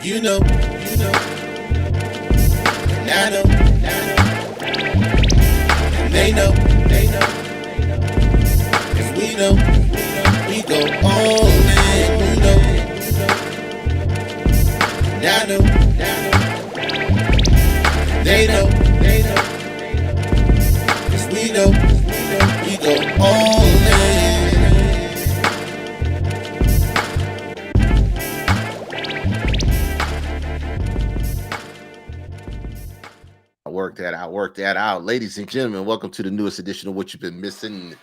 You know, and I know, and they know, cause we know, we go all in. You know, and I know, and they know, cause we know, we go all in. Work that out. Ladies and gentlemen, welcome to the newest edition of What You've Been Missing.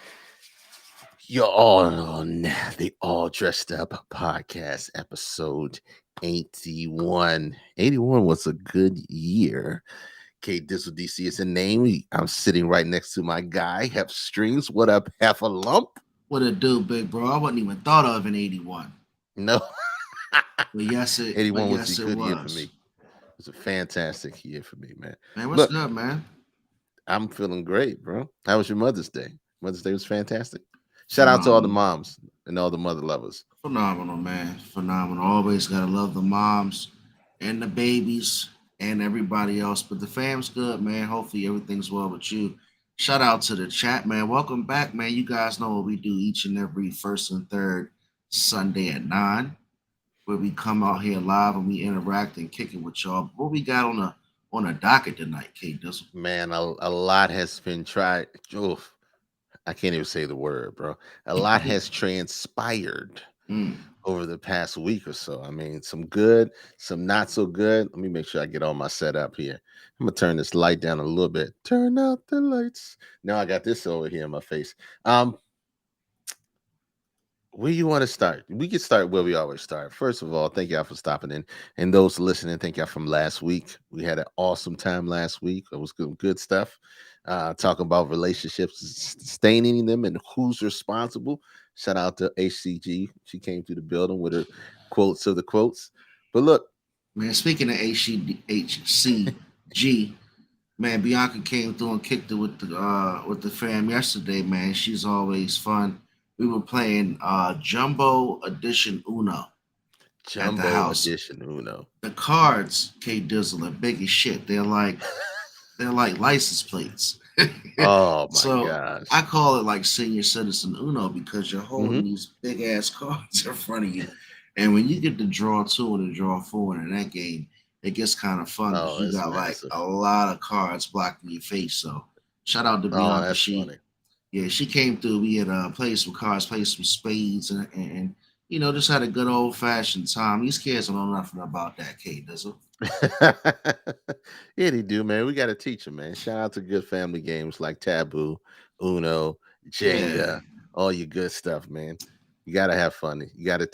You're all on the All Dressed Up podcast, episode 81. 81 was a good year. K Dizzle DC is a name. I'm sitting right next to my guy, Hef Strings. What up, half a lump? What it do, big bro? I wasn't even thought of in '81. No. But yes, it. 81 But was yes, a it good year for was. me. It was a fantastic year for me, man. Man, what's Look, good, man? I'm feeling great, bro. How was your Mother's Day? Mother's Day was fantastic. Shout out to all the Phenomenal, moms and all the mother lovers. phenomenal, man. Phenomenal. Always gotta love the moms and the babies and everybody else. But the fam's good, man. Hopefully everything's well with you. Shout out to the chat, man. Welcome back, man. You guys know what we do each and every first and third Sunday at 9, where we come out here live and we interact and kick it with y'all. What we got on a docket tonight, Kate? Man, a lot has been tried. Oof, I can't even say the word, bro. A lot has transpired Mm. over the past week or so. I mean, some good, some not so good. Let me make sure I get all my setup here. I'm gonna turn this light down a little bit. Turn out the lights. Now I got this over here in my face. Where you want to start? We can start where we always start. First of all, thank y'all for stopping in, and those listening, thank y'all from last week. We had an awesome time last week. It was good stuff. Talking about relationships, sustaining them, and who's responsible. Shout out to HCG. She came through the building with her quotes of the quotes. But look, Man, speaking of HCG, man, Bianca came through and kicked it with the fam yesterday, man. She's always fun. We were playing Jumbo Edition Uno at the Jumbo house. Edition Uno. The cards, K Dizzle, are big as shit. They're like license plates. Oh my So I gosh. call it like senior citizen Uno because you're Hmm. holding these big ass cards in front of you. And when you get to draw two and to draw four in that game, it gets kind of fun because Oh, you it's got like massive. a lot of cards blocking your face. So shout out to Oh, Bianca. that's funny. She came through. We had played some cards, played some spades, and just had a good old fashioned time. These kids don't know nothing about that, Kate, does it? Yeah, they do, man. We got to teach them, man. Shout out to good family games like Taboo, Uno, Yeah. Jenga, all your good stuff, man. You got to have fun. You got to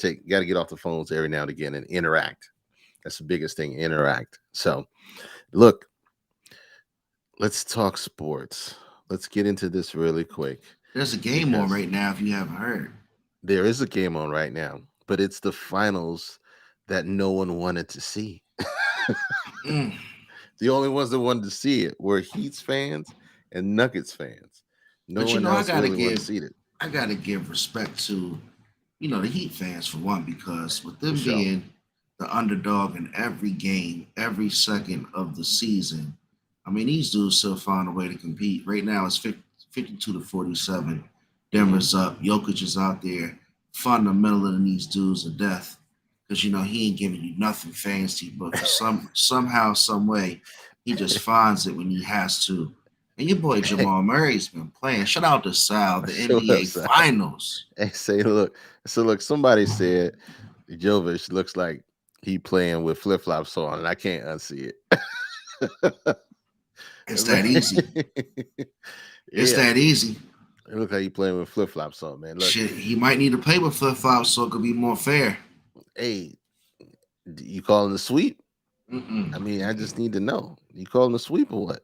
get off the phones every now and again and interact. That's the biggest thing, interact. So, look, let's talk sports. Let's get into this really quick There's a game on because right now if you haven't heard. there is a game on right now, but it's the finals that no one wanted to see. Mm. The only ones that wanted to see it were Heat's fans and Nuggets fans. No But one I else gotta really wanted to give see it respect to the Heat fans for one, because with for them sure. being the underdog in every game, every second of the season, I mean these dudes still find a way to compete. Right now it's 52-47. Hmm. Denver's up. Jokic is out there fundamentally these dudes to death because he ain't giving you nothing fancy, but for somehow, some way, he just finds it when he has to. And your boy Jamal Murray's been playing. Shout out to Sal, the Show up, NBA son. Finals. And say, look. So look, somebody said Jovic looks like he playing with flip flops on, and I can't unsee it. It's that easy. It's Yeah, that easy. it looks like he playing with flip flops on, man. Look, Shit, he might need to play with flip flops so it could be more fair. hey, you calling the sweep? Mm-mm. I mean, I just need to know. You calling the sweep or what?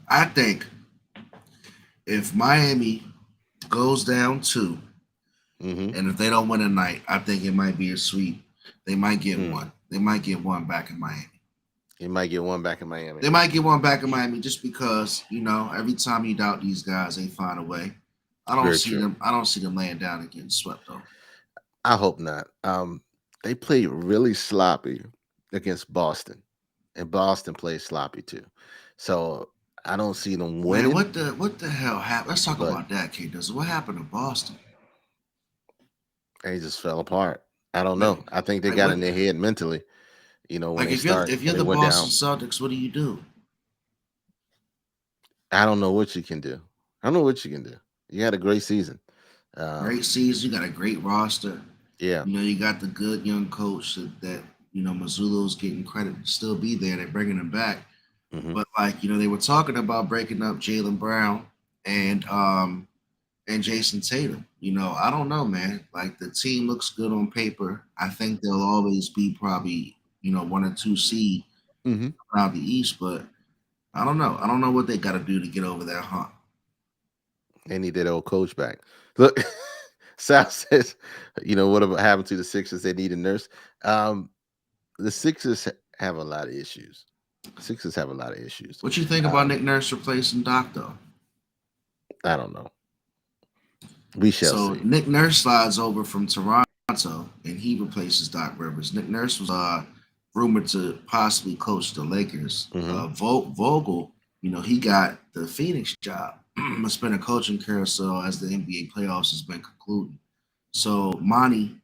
I think if Miami goes down two, Mm-hmm. and if they don't win tonight, I think it might be a sweep. They might get Hmm. one. They might get one back in Miami. He might get one back in Miami. They might get one back in Miami just because every time you doubt these guys, they find a way. I don't Very see true. them. I don't see them laying down and getting swept though. I hope not. they played really sloppy against Boston, and Boston plays sloppy too. So I don't see them Man, winning, what the hell happened? Let's talk but about that, K. Does what happened to Boston? they just fell apart. I don't Like, know. I think they like got what? in their head mentally. When Like they start if when you're they the went Boston down, Celtics, what do you do? I don't know what you can do. I don't know what you can do. You had a great season. Great Um, season. You got a great roster. yeah. You got the good young coach that Mazzulo's getting credit to still be there. They're bringing him back. Hmm. But like they were talking about breaking up Jalen Brown and Jason Tatum. I don't know, man. Like the team looks good on paper. I think they'll always be probably one or two seed Hmm. around the East, but I don't know. I don't know what they got to do to get over that hump. They need that old coach back. Look, Sal says, what about happened to the Sixers? They need a nurse. Um, the Sixers have a lot of issues. Sixers have a lot of issues. What you think about Um, Nick Nurse replacing Doc though? I don't know. We shall So see. Nick Nurse slides over from Toronto and he replaces Doc Rivers. Nick Nurse was rumored to possibly coach the Lakers. Hmm. Vogel, he got the Phoenix job. It's been a coaching carousel as the NBA playoffs has been concluding. So Monty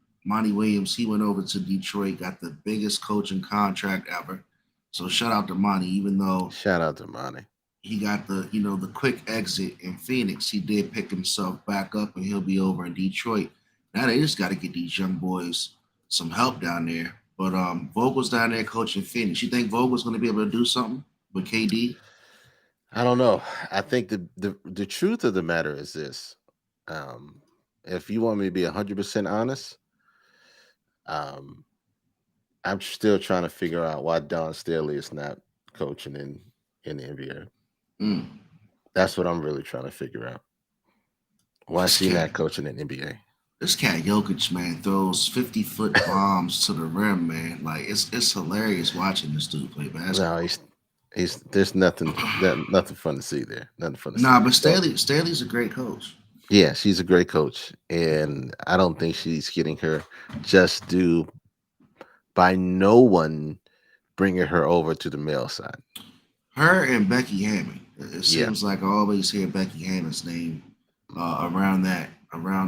Williams, he went over to Detroit, got the biggest coaching contract ever. So shout out to Monty, even though Shout out to Monty. he got the quick exit in Phoenix. He did pick himself back up, and he'll be over in Detroit. Now they just got to get these young boys some help down there. But Vogel's down there coaching Phoenix. You think Vogel's going to be able to do something with KD? I don't know. I think the truth of the matter is this. Um, if you want me to be 100% honest, um, I'm still trying to figure out why Don Staley is not coaching in the NBA. Mm, That's what I'm really trying to figure out. Why is this he cat, not coaching in the NBA? this cat Jokic, man, throws 50-foot bombs to the rim, man. Like it's hilarious watching this dude play No, basketball. he's there's nothing fun to see there. Nothing fun to see Nah, there. but So Staley's a great coach. yeah, she's a great coach, and I don't think she's getting her just due by no one bringing her over to the male side. Her and Becky Hammond. It Yeah, seems like I always hear Becky Hammond's name around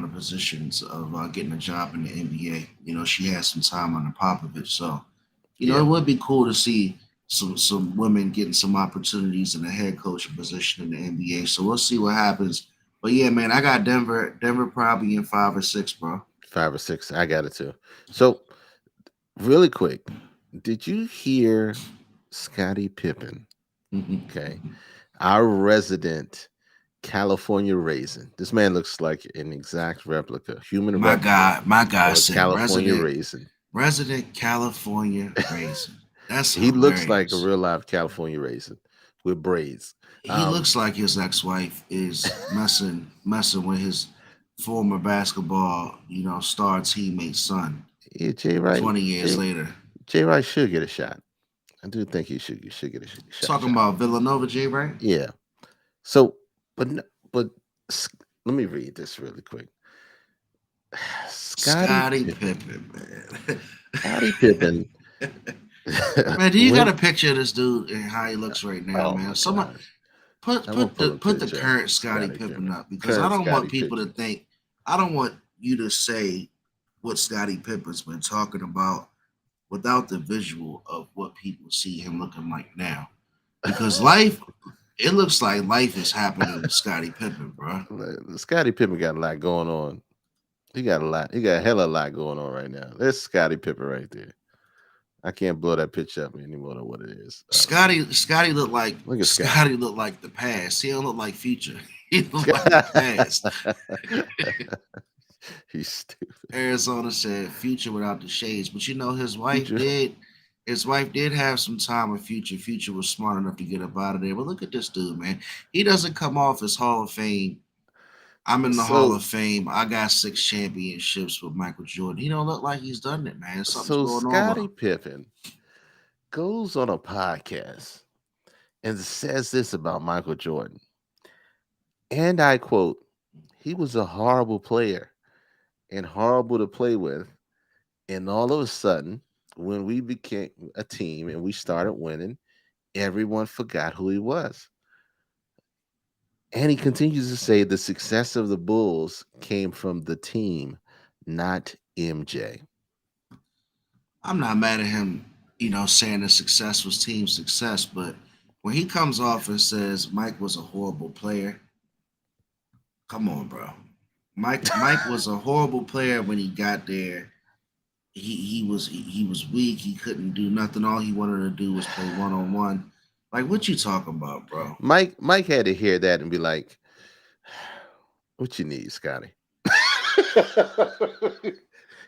the positions of getting a job in the NBA. She has some time on the Popovich, so it yeah. would be cool to see some women getting some opportunities in a head coaching position in the NBA. So we'll see what happens. But yeah, man, I got Denver probably in 5 or 6, bro. 5 or 6. I got it too. So really quick, did you hear Scottie Pippen? Okay, our resident California raisin. This man looks like an exact replica, human replica My guy of a said California raisin. resident California raisin. That's He looks like a hilarious. real live California raisin with braids. He Um, looks like his ex-wife is messing with his former basketball, star teammate son yeah, Jay Wright, 20 years Jay, later. Jay Wright should get a shot. I do think he should get a Talking shot. about Villanova, J, right? Yeah. So, but but s- let me read this really quick. Scotty Scottie Pippen. Pippen, man. Scotty Pippen. Man, do you got When a picture of this dude and how he looks right now, oh man? my Someone gosh. put I'm gonna put pull the a put the picture of current Scottie Scotty Pippen Pippen. up because I Current don't want Scotty people to Pippen. think I don't want you to say what Scottie Pippen's been talking about without the visual of what people see him looking like now. Because it looks like life is happening to Scottie Pippen, bro. Scotty Pippen got a lot going on. He got a lot. He got a hell of a lot going on right now. There's Scotty Pippen right there. I can't blow that picture up any more than what it is. Scotty looked like Look at Scotty. the past. He don't look like future. He look like the past. He's stupid. Arizona said future without the shades, but his wife Future. did. His wife did have some time with Future. Future was smart enough to get up out of there. But look at this dude, man. He doesn't come off as Hall of Fame. I'm in the Hall So of Fame. I got 6 championships with Michael Jordan. He don't look like he's done it, man. Something's so going on with Scotty him. Pippen goes on a podcast and says this about Michael Jordan. And I quote, he was a horrible player and horrible to play with. And all of a sudden, when we became a team and we started winning, everyone forgot who he was. And he continues to say the success of the Bulls came from the team, not MJ. I'm not mad at him, saying the success was team success, but when he comes off and says Mike was a horrible player, come on, bro. Mike was a horrible player when he got there. He was weak. He couldn't do nothing. All he wanted to do was play 1-on-1. Like, what you talking about, bro? Mike had to hear that and be like, "What you need, Scotty?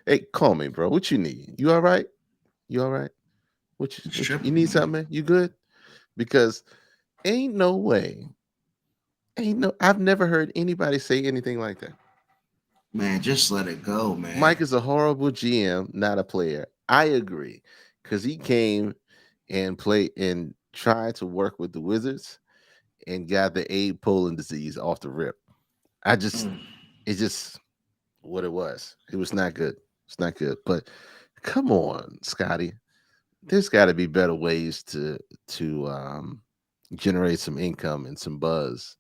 Hey, call me, bro. What you need? You all right? You all right? He's You tripping, need man. something? Man? You good? Because ain't no way, ain't no. I've never heard anybody say anything like that. Man, just let it go, Mike man. is a horrible GM, not a player. I agree, because he came and played and tried to work with the Wizards and got the Abe Poland disease off the rip. I just, Mm. it's just what it was. It was not good. It's not good. But come on, Scotty. There's got to be better ways to generate some income and some buzz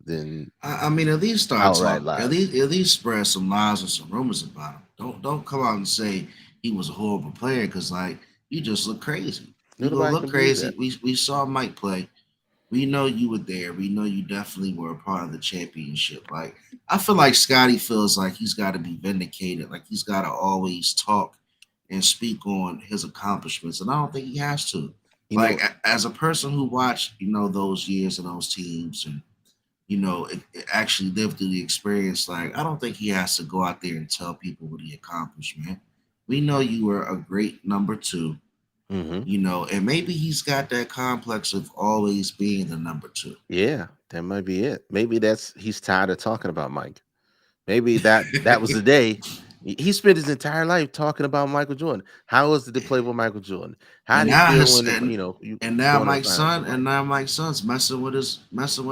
than I mean, at least start outright talking. At lies. least, at least spread some lies and some rumors about him. Don't come out and say he was a horrible player because like you just look crazy. You gonna Nobody look can believe crazy. that. We saw Mike play. We know you were there. We know you definitely were a part of the championship. Like I feel like Scotty feels like he's got to be vindicated. Like he's got to always talk and speak on his accomplishments, and I don't think he has to. You Like know, as a person who watched, those years and those teams, and it actually lived through the experience. Like, I don't think he has to go out there and tell people what he accomplished, man. We know you were a great number two, hmm and maybe he's got that complex of always being the number two. yeah, that might be it. Maybe that's he's tired of talking about Mike. Maybe that was the day. He spent his entire life talking about Michael Jordan. How was it to play with Michael Jordan? How and did he now feel his when you and now going to the Mike's finals son with and Mike? now Mike's son's messing with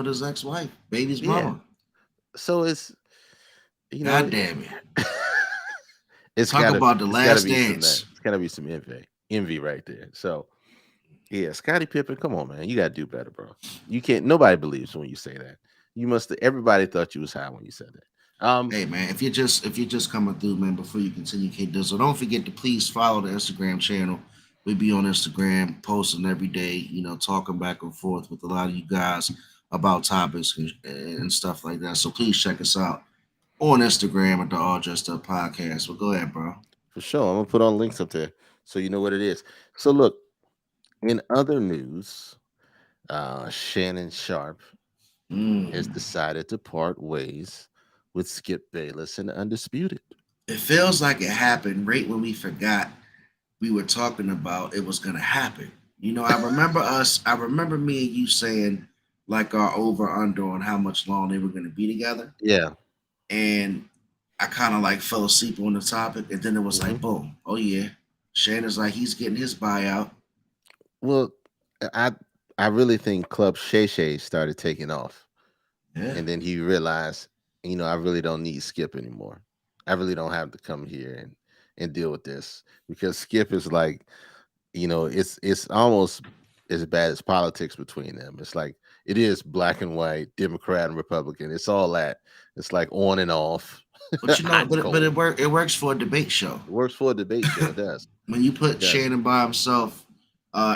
his ex-wife, baby's Yeah. mama. So it's you know God damn it. it's Talk gotta about the it's gotta last be some that. dance. It's gotta be some envy right there. So yeah, Scottie Pippen, come on, man. You gotta do better, bro. You can't nobody believes when you say that. You must everybody thought you was high when you said that. Hey man, if you're just coming through, man, before you continue, K Dizzle, don't forget to please follow the Instagram channel. We be on Instagram posting every day, talking back and forth with a lot of you guys about topics and stuff like that. So please check us out on Instagram at the All Dressed Up Podcast. But go ahead, bro. For sure. I'm gonna put all links up there so you know what it is. So look, in other news, Shannon Sharp has Mm. decided to part ways with Skip Bayless and Undisputed. It feels like it happened right when we forgot we were talking about it was gonna happen. I remember me and you saying like our over under on how much long they were gonna be together. Yeah. And I kind of like fell asleep on the topic, and then it was hmm like, boom, oh yeah, Shannon's like he's getting his buyout. Well, I I really think Club Shay Shay started taking off, Yeah, and then he realized, I really don't need Skip anymore. I really don't have to come here and deal with this because Skip is like, it's almost as bad as politics between them. It's like it is black and white, Democrat and Republican. It's all that. It's like on and off, but hot and but it cold. work it works for a debate show. It works for a debate show. It does. When you It put does. Shannon by himself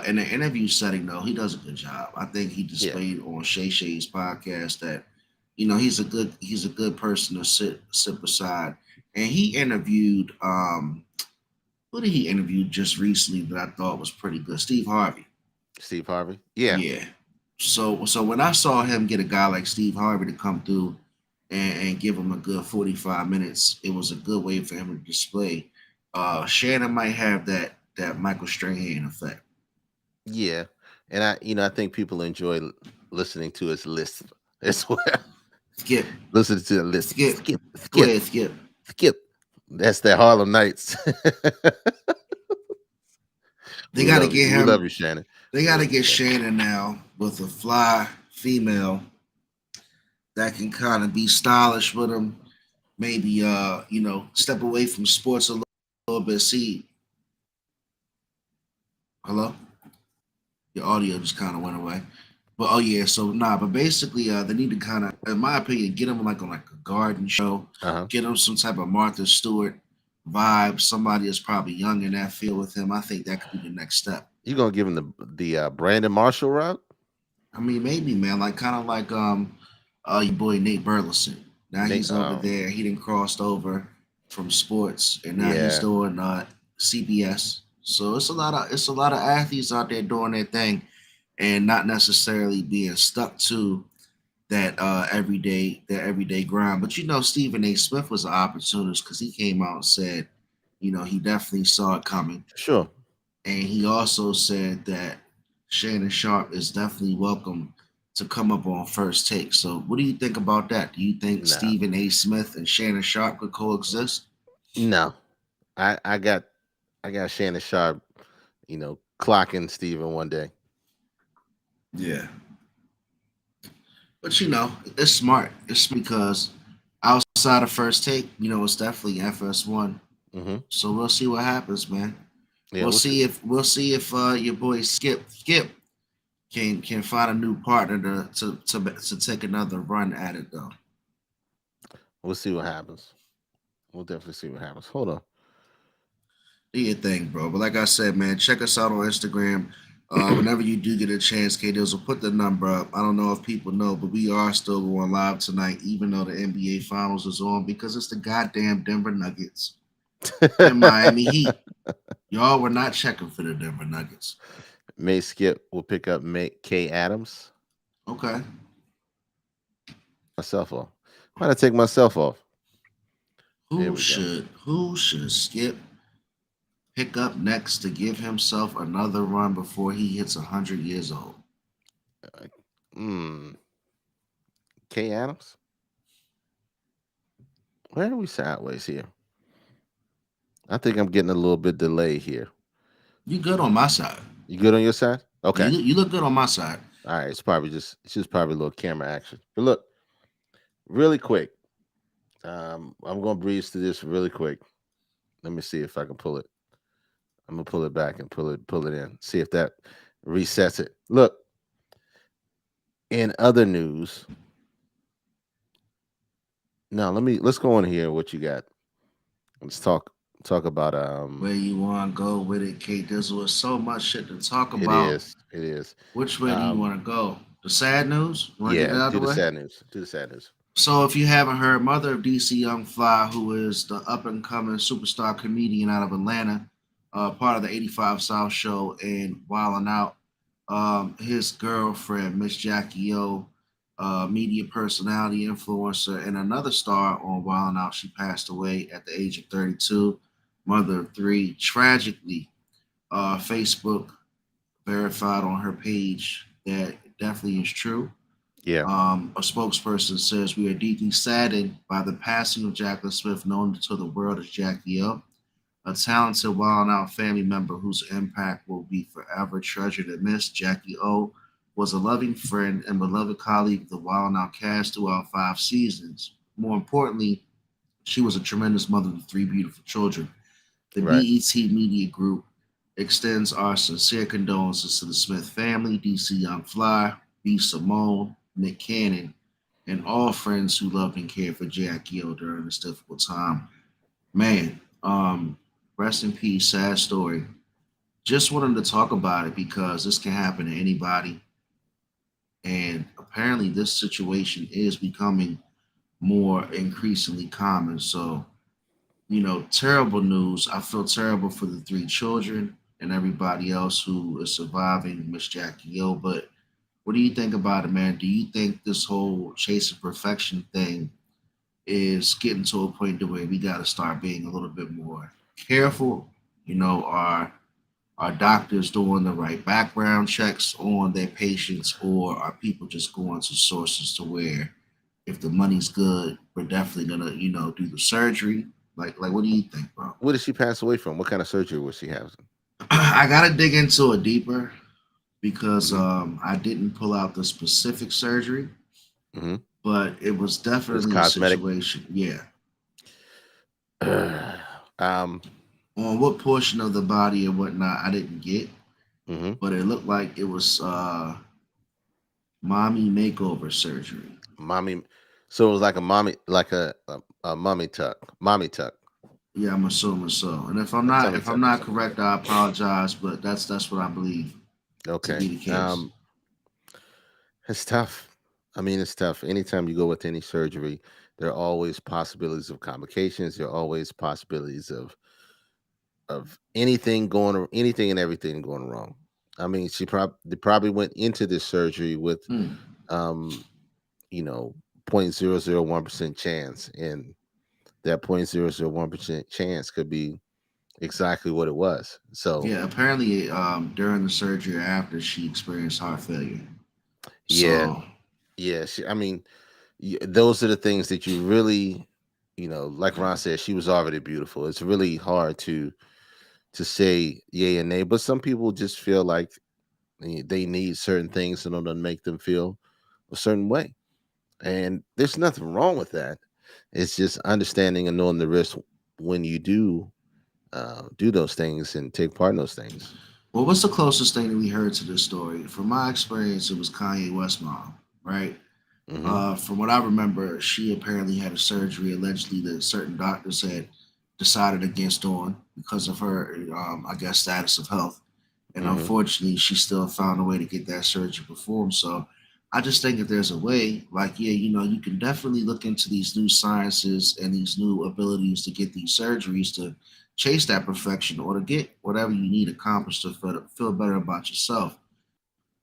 in an interview setting, though, he does a good job. I think he Yeah. displayed on Shay Shay's podcast that he's a good person to sit beside. And he interviewed who did he interview just recently that I thought was pretty good? Steve Harvey. Steve Harvey. Yeah. Yeah. So when I saw him get a guy like Steve Harvey to come through and give him a good 45 minutes, it was a good way for him to display. Shannon might have that Michael Strahan effect. Yeah. And I think people enjoy listening to his lisp as well. Skip, Listen to the list. skip, Skip, go skip, ahead, skip. skip. That's that Harlem Nights. They got to get We love him. you, Shannon. They We got to love you, get Shannon. Shannon now with a fly female that can kind of be stylish with him. Maybe step away from sports a little. little bit. See, hello, your audio just kind of went away. But oh yeah, so nah, but basically, they need to kind of, in my opinion, get him like on like a garden show, Uh-huh. get him some type of Martha Stewart vibe. Somebody that's probably young in that field with him. I think that could be the next step. You gonna give him the Brandon Marshall route? I mean, maybe man, like kind of like your boy Nate Burleson. Now Nate, he's over there. He didn't crossed over from sports, and now he's yeah. doing CBS. So it's a lot of athletes out there doing their thing, and not necessarily being stuck to that everyday grind. But you know, Stephen A. Smith was an opportunist because he came out and said, you know, he definitely saw it coming, Sure. and he also said that Shannon Sharp is definitely welcome to come up on first take. So, what do you think about that? Do you think No. Stephen A. Smith and Shannon Sharp could coexist? No. I got Shannon Sharp, clocking Steven one day. Yeah. But you know, it's smart. It's because outside of first take, you know, it's definitely FS1. Hmm. So we'll see what happens, man. Yeah, we'll see. We'll see if your boy Skip can find a new partner to take another run at it though. We'll see what happens. We'll definitely see what happens. Hold on. Do your thing, bro. But like I said, man, check us out on Instagram. Whenever you do get a chance, K Dills will put the number up. I don't know if people know, but we are still going live tonight, even though the NBA Finals is on, because it's the goddamn Denver Nuggets and Miami Heat. Y'all were not checking for the Denver Nuggets. May Skip will pick up May K Adams. Okay. Myself off. Why did I take myself off? There we go. Who should Skip pick up next to give himself another run before he hits 100 years old? Hmm. K Adams? Where are we sideways here? I think I'm getting a little bit delay here. You good on my side? You good on your side? Okay. You look good on my side. All right. It's just probably a little camera action. But look, really quick. I'm gonna breeze through this really quick. Let me see if I can pull it. I'm gonna pull it back and pull it in. See if that resets it. Look, in other news, now let's go on here. What you got? Let's talk about Where you want to go with it, Kate? There's so much shit to talk it about. is. It is. Which way do you Um want to go? The sad news? Want to get yeah, that out do of the the way? sad news. Do the sad news. So, if you haven't heard, mother of DC Young Fly, who is the up and coming superstar comedian out of Atlanta, part of the 85 South show and Wildin' Out, his girlfriend, Miss Jackie O, media personality, influencer, and another star on Wildin' Out, she passed away at the age of 32, mother of three. Tragically, Facebook verified on her page that it definitely is true. Yeah. A spokesperson says, "We are deeply saddened by the passing of Jacqueline Smith, known to the world as Jackie O, a talented, wild out family member whose impact will be forever treasured and missed. Jackie O was a loving friend and beloved colleague of the Wild Out cast throughout 5 seasons. More importantly, she was a tremendous mother to three beautiful children. The Right. BET Media Group extends our sincere condolences to the Smith family, DC Young Fly, B. Simone, Nick Cannon, and all friends who loved and cared for Jackie O during this difficult time. Man, rest in peace, sad story. Just wanted to talk about it because this can happen to anybody. And apparently, this situation is becoming more increasingly common. So, you know, terrible news. I feel terrible for the three children and everybody else who is surviving Miss Jackie O. But what do you think about it, man? Do you think this whole chase of perfection thing is getting to a point to where we got to start being a little bit more careful? You know, are doctors doing the right background checks on their patients, or are people just going to sources to where if the money's good, we're definitely gonna, you know, do the surgery? Like, what do you think, bro? What did she pass away from? What kind of surgery was she having? I gotta dig into it deeper because Hmm. I didn't pull out the specific surgery, Hmm. but it was It was definitely a cosmetic. situation. Yeah. um, On what portion of the body or whatnot, I didn't get, Mm-hmm. but it looked like it was mommy makeover surgery. Mommy. So it was like a mommy, like a mommy tuck, mommy tuck, Yeah, I'm assuming so. And a tummy if I'm tuck or not something like correct, that. I apologize, but that's what I believe to Okay. be the case. It's tough. I mean, it's tough. Anytime you go with any surgery, there are always possibilities of complications. There are always possibilities of anything and everything going wrong. I mean, they probably went into this surgery with Hmm. um, you know, 0.001% chance, and that 0.001% chance could be exactly what it was. So, Yeah, apparently during the surgery or after she experienced heart failure. yeah, So yeah. I mean, those are the things that you really, like Ron said, she was already beautiful. It's really hard to say yay and nay, but some people just feel like they need certain things in order to make them feel a certain way, and there's nothing wrong with that. It's just understanding and knowing the risk when you do those things and take part in those things. well, what's the closest thing that we heard to this story? From my experience, it was Kanye West mom, right? Hmm. From what I remember, she apparently had a surgery allegedly that certain doctors had decided against doing because of her, I guess, status of health. And Hmm. unfortunately, she still found a way to get that surgery performed. So I just think if there's a way, like, yeah, you can definitely look into these new sciences and these new abilities to get these surgeries to chase that perfection or to get whatever you need accomplished to feel better about yourself.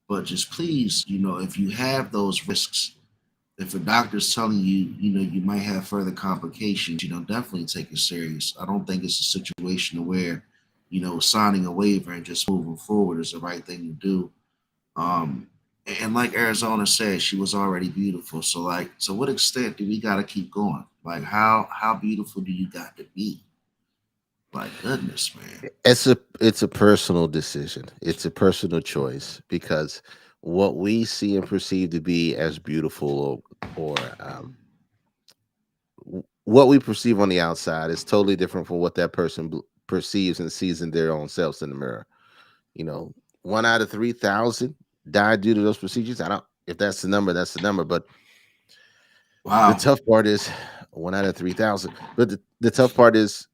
But just please, if you have those risks, if a doctor's telling you, you might have further complications, definitely take it serious. I don't think it's a situation where, signing a waiver and just moving forward is the right thing to do. Um, and like Arizona said, she was already beautiful. So like, to what extent do we got to keep going? Like, how beautiful do you got to be? Like, goodness, man. It's a personal decision. It's a personal choice because what we see and perceive to be as beautiful or what we perceive on the outside is totally different from what that person perceives and sees in their own selves in the mirror. You know, 1 out of 3,000 died due to those procedures. I don't, if that's the number, that's the number. But the Wow. tough part is 1 out of 3,000. But the tough part is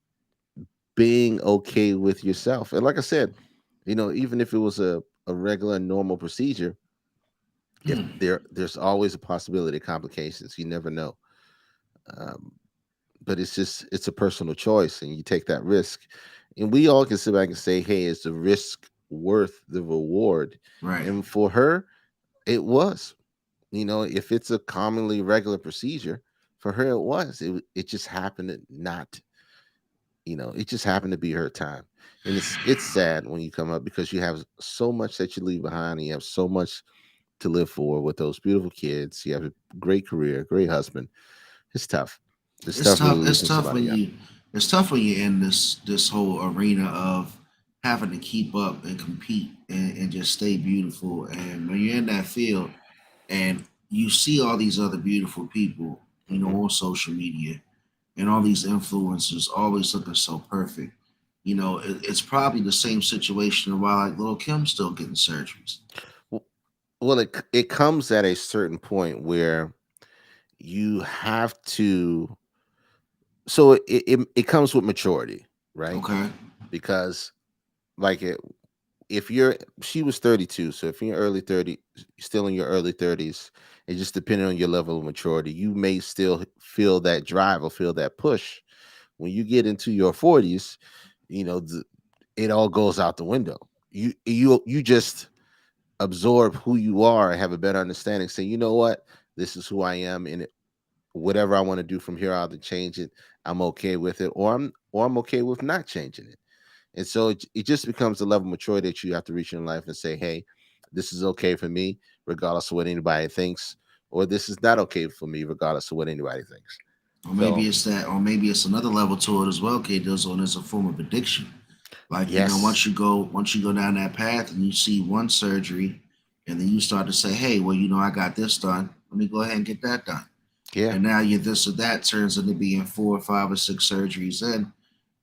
being okay with yourself. And like I said, even if it was a regular normal procedure, if Hmm. there's always a possibility of complications. You never know. Um, but it's a personal choice, and you take that risk. And we all can sit back and say, hey, is the risk worth the reward? Right. And for her, it was. If it's a commonly regular procedure, for her it was. It just happened to not, it just happened to be her time. And it's sad when you come up because you have so much that you leave behind, and you have so much to live for with those beautiful kids. You have a great career, great husband. It's tough. It's It's tough when tough. you're It's losing tough somebody when young. you're in this whole arena of having to keep up and compete and just stay beautiful. And when you're in that field and you see all these other beautiful people, Hmm. on social media and all these influencers always looking so perfect. It's probably the same situation why like little Kim's still getting surgeries. Well, it comes at a certain point where you have to. So it comes with maturity, right? Okay. Because like if you're she was 32, so if you're early 30, still in your early 30s, and just depending on your level of maturity, you may still feel that drive or feel that push. When you get into your 40s, you know th- it all goes out the window. You just absorb who you are and have a better understanding. Say, you know what, this is who I am, and whatever I want to do from here out to change it, I'm okay with it, or I'm okay with not changing it. And so it just becomes a level of maturity that you have to reach in life and say, hey, this is okay for me, regardless of what anybody thinks, or this is not okay for me, regardless of what anybody thinks. Or maybe So it's that, or maybe it's another level to it as well, Kid. Does on as a form of addiction. Like, yes, once you go down that path and you see one surgery, and then you start to say, hey, well, I got this done. Let me go ahead and get that done. yeah, And now you this or that turns into being 4 or 5 or 6 surgeries in.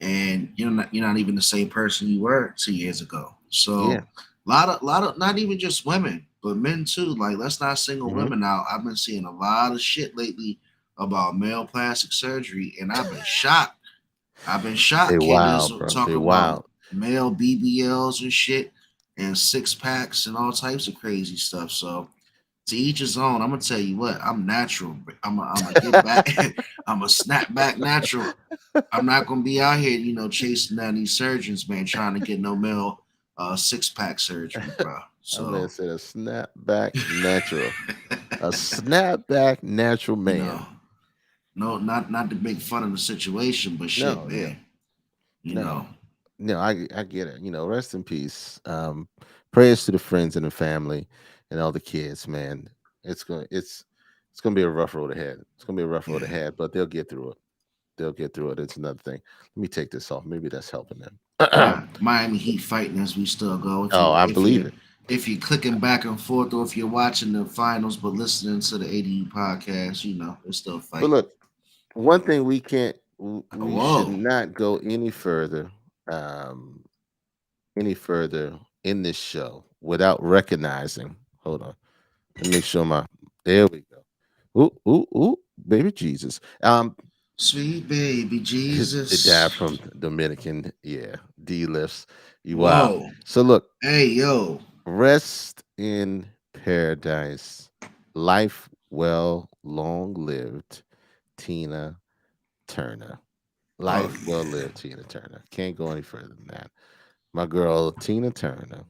and you're not even the same person you were 2 years ago. Yeah. So lot of not even just women, but men too. Like let's not single Hmm. women out. I've been seeing a lot of shit lately about male plastic surgery, and I've been shocked. I've been They shocked. Candace wild, will bro. talk They about wild. male BBLs and shit, and six packs and all types of crazy stuff. So to each his own. I'm gonna tell you what. I'm natural. I'm a get back. I'm a snap back natural. I'm not gonna be out here, chasing down these surgeons, man, trying to get no male six pack surgery, bro. I man So, said a snapback natural. A snapback natural you man. know, no, not to make fun of the situation, but shit, No, yeah. man. You No. know, No, I get it. Rest in peace. Prayers to the friends and the family and all the kids, man. It's gonna be a rough road ahead. It's gonna be a rough road yeah. ahead, but they'll get through it. They'll get through it. It's another thing. Let me take this off. Maybe that's helping them. Miami Heat fighting as we still go. If Oh, you I if believe you it. if you're clicking back and forth, or if you're watching the finals but listening to the ADU podcast, they're still But fighting. look, one thing we should Whoa, not go um, any further in this show without recognizing. Hold on, let me make sure my. There we go. Ooh, ooh, ooh, baby Jesus. sweet baby The dad Jesus. from Dominican, yeah, D lifts. You wow. Whoa. So look, Hey, yo. rest in paradise. Life well, long lived, Tina Turner. Oh, Life well yeah. lived, Tina Turner. Can't go any further than that. My girl Tina Turner,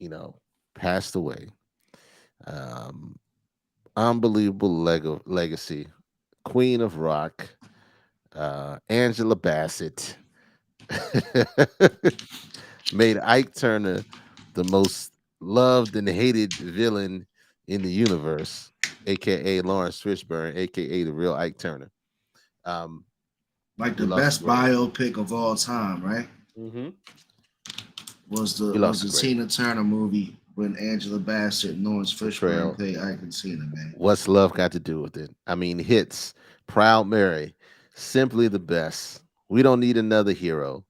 you know, passed away. Um, unbelievable legacy. Queen of rock, Angela Bassett made Ike Turner the most loved and hated villain in the universe, aka Lawrence Fishburne, aka the real Ike Turner. Um, Like we the lost a best great one. biopic of all time, right? Hmm. Was the We was lost a the great one. Tina Turner movie when Angela Bassett and Lawrence Fishburne Portrayal. played Ike and Tina, man. What's love got to do with it? I mean, hits, Proud Mary, simply the best. We don't need another hero.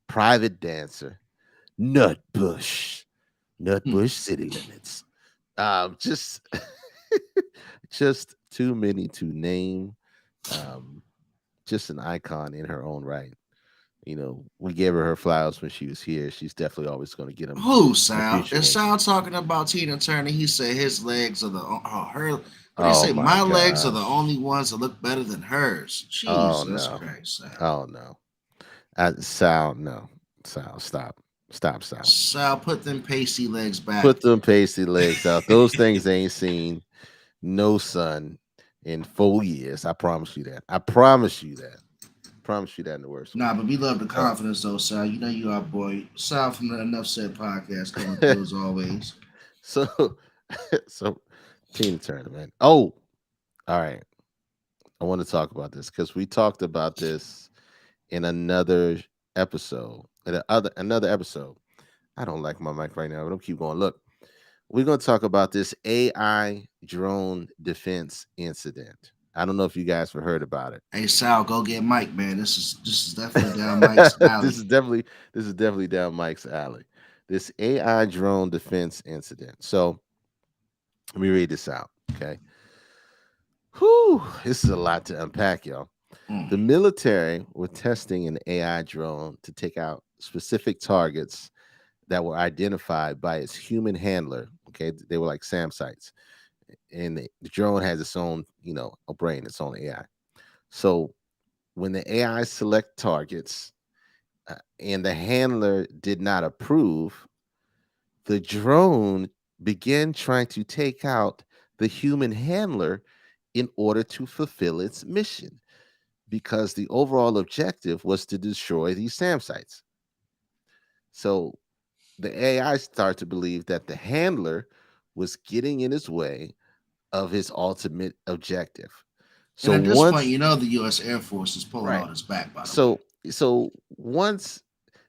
Private Dancer, Nutbush, Hmm. Nutbush City Limits. Just, just too many to name. Um, just an icon in her own right. We gave her flowers when she was here. She's definitely always going to get them Who, in the Sal? future Is when Sal talking about Tina Turner? He said his legs are her. What do you oh say? my My legs are the gosh. only ones that look better than hers. Oh Jesus no. Christ, Sal. Oh no. Sal, no. Sal, stop. Stop, Sal. Sal, put them pasty legs back. Put them pasty legs out. Those things ain't seen no sun in 4 years. I promise you that. I promise you that. Promise you that in the worst way. Nah, but we love the Uh, confidence though, Sal. You know you our boy. Sal from the Enough Said podcast coming through as always. so so Tina Turner, man. Oh, all right. I want to talk about this because we talked about this in another episode. In another episode. I don't like my mic right now, but I'm keep going. Look, we're gonna talk about this AI drone defense incident. I don't know if you guys have heard about it. Hey Sal, go get Mike, man. This is definitely down Mike's this alley. is definitely this is definitely down Mike's alley. This AI drone defense incident. So let me read this out. Okay. Whew, this is a lot to unpack, y'all. The Mm. military were testing an AI drone to take out specific targets that were identified by its human handler. Okay, they were like SAM sites, and the drone has its own, a brain, its own AI. So when the AI select targets and the handler did not approve, the drone began trying to take out the human handler in order to fulfill its mission because the overall objective was to destroy these SAM sites. So the AI started to believe that the handler was getting in his way of his ultimate objective. And So at this point, once, you know the U.S. Air Force is pulling right. all this back. By the way, So once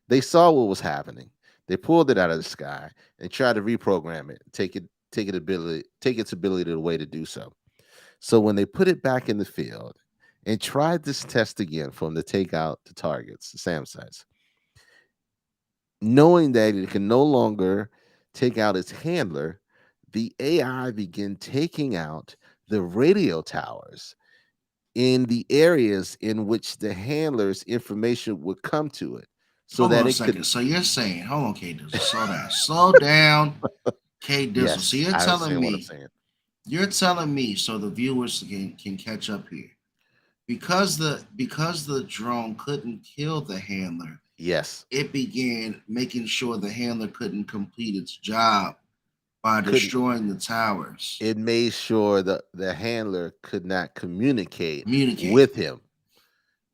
they saw what was happening, they pulled it out of the sky and tried to reprogram it, take its ability away to do so. So when they put it back in the field and tried this test again from the takeout to targets, the SAM sites, knowing that it can no longer take out its handler. The AI began taking out the radio towers in the areas in which the handler's information would come to it so Hold on that a it could. second. So you're saying, hold on, K Dizzle, slow down. Slow down, K Dizzle. So Yes, you're I telling understand what I'm me, saying. so the viewers can catch up here. Because the drone couldn't kill the handler, Yes, it began making sure the handler couldn't complete its job by couldn't. destroying the towers. It made sure that the handler could not communicate Communicate. with him,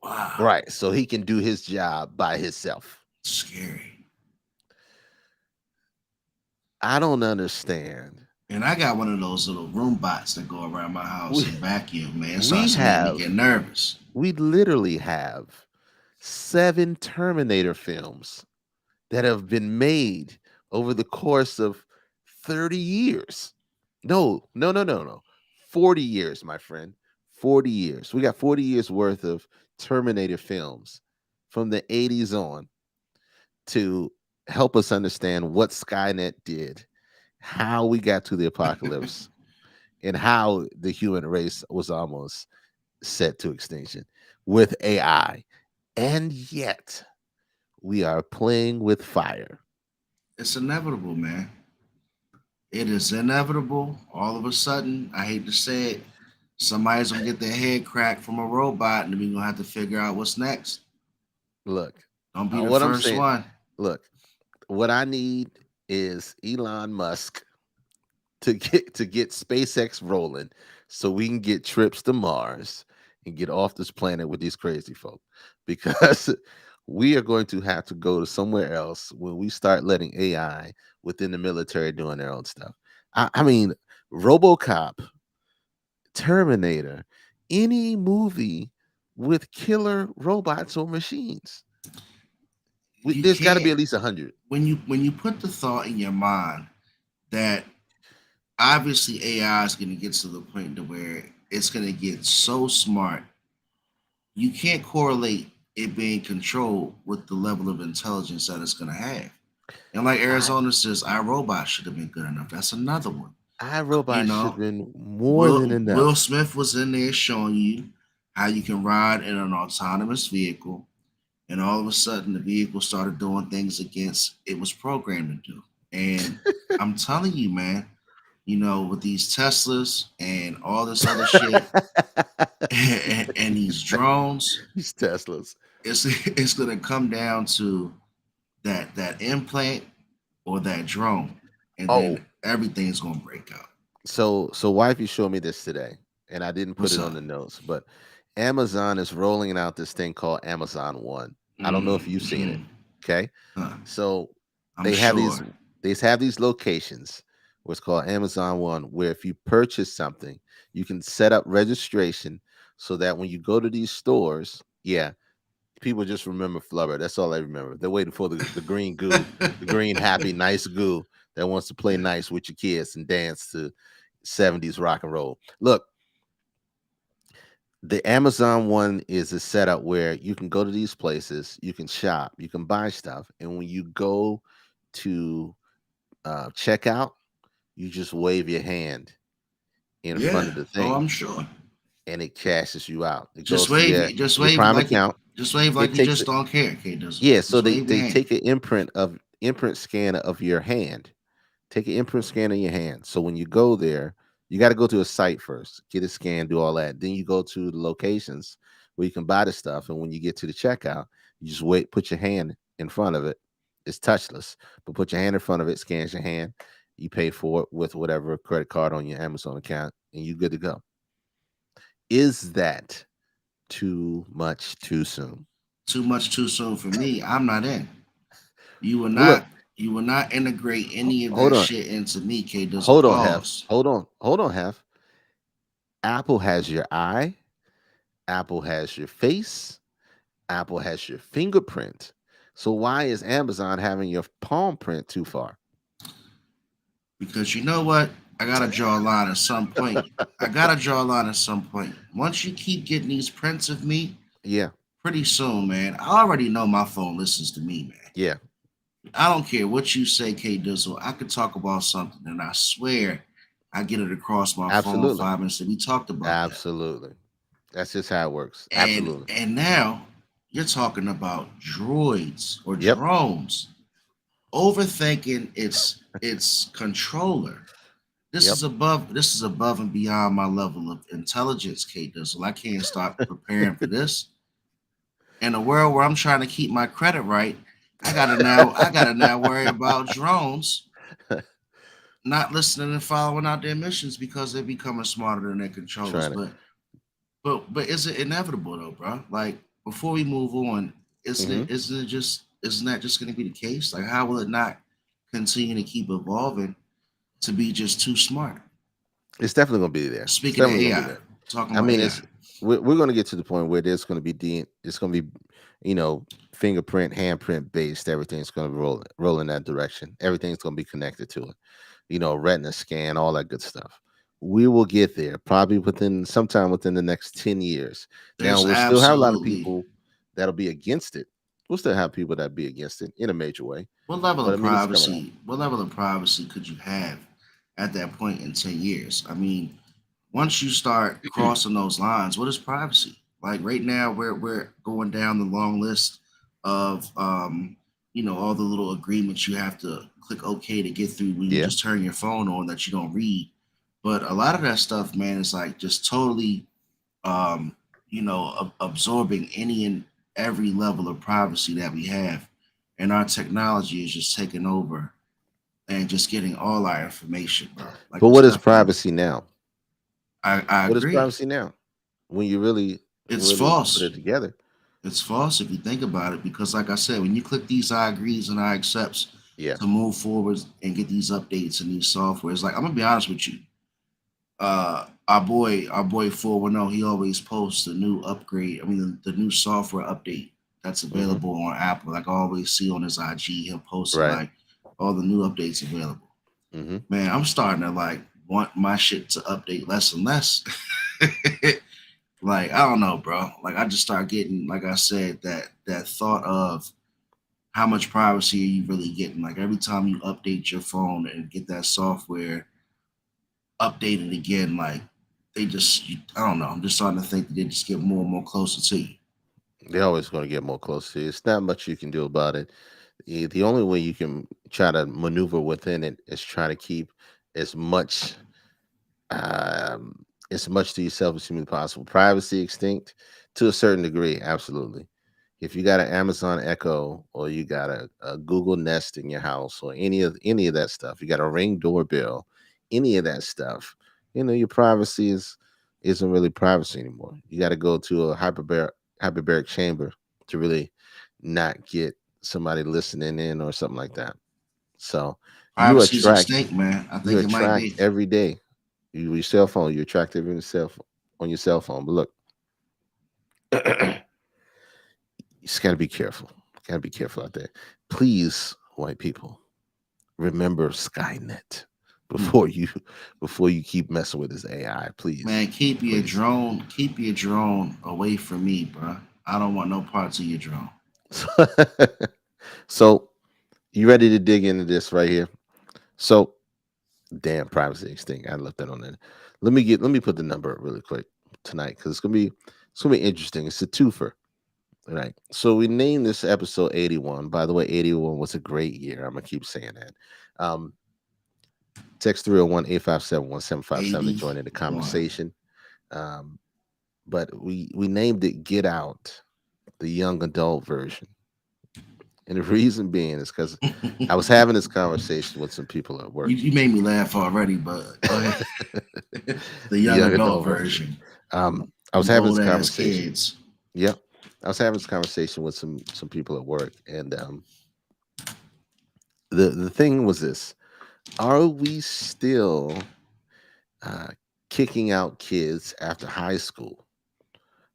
Wow. right? So he can do his job by himself. Scary. I don't understand. And I got one of those little room bots that go around my house We and vacuum, man. It we starts making me have get nervous. we literally have 7 Terminator films that have been made over the course of 30 years. No, no, no, no, no. 40 years, my friend. 40 years. We got 40 years worth of Terminator films from the 80s on to help us understand what Skynet did, how we got to the apocalypse, and how the human race was almost set to extinction with AI. And yet, we are playing with fire. It's inevitable, man. It is inevitable. All of a sudden, I hate to say it, somebody's gonna get their head cracked from a robot, and then we're gonna have to figure out what's next. Look, Don't be the what I'm first saying, one. look, what I need is Elon Musk to get SpaceX rolling so we can get trips to Mars and get off this planet with these crazy folk because we are going to have to go to somewhere else when we start letting AI within the military doing their own stuff. I mean, RoboCop, Terminator, any movie with killer robots or machines. You There's got to be can't at least 100. when you put the thought in your mind that obviously AI is gonna get to the point to where it's gonna get so smart, you can't correlate it being controlled with the level of intelligence that it's gonna have. And like I Arizona says, our robot should have been good enough. That's another one. You iRobot should have know, been more than Will enough. Smith was in there showing you how you can ride in an autonomous vehicle, and all of a sudden the vehicle started doing things against it was programmed to do. And I'm telling you, man, with these Teslas and all this other shit and these drones, These Teslas. it's gonna come down to that implant or that drone, and Oh, then everything's gonna break out. so wifey showed me this today, and I didn't put What's it on up? the notes, but Amazon is rolling out this thing called Amazon One. I don't know if you've seen it. Mm-hmm. Okay. Huh. So I'm they have these sure. they have these locations what's called Amazon One, where if you purchase something, you can set up registration so that when you go to these stores, yeah, people just remember Flubber. That's all I remember. They're waiting for the green goo, the green happy nice goo that wants to play nice with your kids and dance to 70s rock and roll. Look, the Amazon one is a setup where you can go to these places, you can shop, you can buy stuff, and when you go to checkout, you just wave your hand in front Yeah. of the Oh, thing I'm sure. and it cashes you out. It Just goes to wave. Just your wave Prime like you. account. Just wave like It you takes just it. don't care. Okay, does Yeah, so just they wave your they hand. take an imprint scan of your hand. Take an imprint scan of your hand. So when you go there, you got to go to a site first, get it scanned, do all that. Then you go to the locations where you can buy the stuff. And when you get to the checkout, you just wait, put your hand in front of it. It's touchless, but put your hand in front of it, scans your hand. You pay for it with whatever credit card on your Amazon account, and you good to go. Is that too much too soon? Too much too soon for me. I'm not in. You will Well, look, not. You will not integrate any of hold that on, shit into me. K does a hold on, Hef. pause. Hold on, Hef. Apple has your eye, Apple has your face, Apple has your fingerprint. So why is Amazon having your palm print too far? Because you know what? I gotta draw a line at some point. I gotta draw a line at some point. Once you keep getting these prints of me, Yeah, pretty soon, man, I already know my phone listens to me, man. yeah, I don't care what you say, K Dizzle. I could talk about something, and I swear I get it across my phone absolutely, 5 minutes. And we talked about that. absolutely. That's just how it works. And Absolutely. and now you're talking about droids or Yep. drones overthinking its controller. Yep. This is above and beyond my level of intelligence, Kate Dizzle. I can't stop preparing for this. In a world where I'm trying to keep my credit right, I gotta now worry about drones not listening and following out their missions because they're becoming smarter than their controllers. Trying to. But is it inevitable though, bro? Like before we move on, Hmm. isn't that just going to be the case? Like how will it not continue to keep evolving to be just too smart? It's definitely gonna be there. It's Speaking of definitely gonna be AI, there. talking I about mean, AI, we're gonna get to the point where there's gonna be it's gonna be, fingerprint, handprint based. Everything's gonna roll in that direction. Everything's gonna be connected to it. Retina scan, all that good stuff. We will get there probably sometime within the next 10 years. Now there's we'll still have a lot of absolutely people that'll be against it. We'll still have people that be against it in a major way. what level But of I mean, it's coming out. privacy? What level of privacy could you have at that point in 10 years? I mean, once you start crossing those lines, what is privacy? Like right now, we're going down the long list of all the little agreements you have to click OK to get through when you Yeah. just turn your phone on that you don't read. But a lot of that stuff, man, is like just totally um, absorbing any and every level of privacy that we have. And our technology is just taking over and just getting all our information, bro. Like But it's what is definitely, privacy now? I What is agree. privacy now? When you really, It's really put false. it together. It's false if you think about it, because like I said, when you click these I agrees and I accepts Yeah. to move forward and get these updates and these softwares, like I'm gonna be honest with you, our boy 410, he always posts the new upgrade. I mean, the new software update that's Hmm. available on Apple. Like I always see on his IG, he'll post it Right. like all the new updates available. Hmm. Man, I'm starting to like want my shit to update less and less. Like I don't know, bro. Like I just start getting, like I said, that thought of how much privacy are you really getting? Like every time you update your phone and get that software updated again, like I don't know. I'm just starting to think that they just get more and more closer to you. They're always going to get more close to you. It's not much you can do about it. The only way you can try to maneuver within it is try to keep as much to yourself as humanly possible. Privacy extinct to a certain degree, absolutely. If you got an Amazon Echo or you got a Google Nest in your house or any of that stuff, you got a Ring doorbell, any of that stuff, your privacy isn't really privacy anymore. You got to go to a hyperbaric chamber to really not get somebody listening in or something like that. So you Privacy's attract extinct, man. I you think it might attract be. every day. Your cell phone, you attract every on your cell phone. But look, you just gotta be careful. Gotta be careful out there. Please, white people, remember Skynet Hmm. before you keep messing with this AI. Please, Man, please. keep your drone away from me, bro. I don't want no parts of your drone. So you ready to dig into this right here? So damn privacy extinct. I left that on there. Let me put the number up really quick tonight because it's gonna be interesting. It's a twofer. Right. So we named this episode 81. By the way, 81 was a great year. I'm gonna keep saying that. Um, text 301-857-1757 to join in the 81. conversation. Um, but we named it Get Out, the young adult version. And the reason being is because I was having this conversation with some people at work. You made me laugh already, but go ahead. The The young young adult adult version. version. I was Them having old this ass conversation. kids. Yep. I was having this conversation with some people at work, and the thing was this: are we still uh, kicking out kids after high school?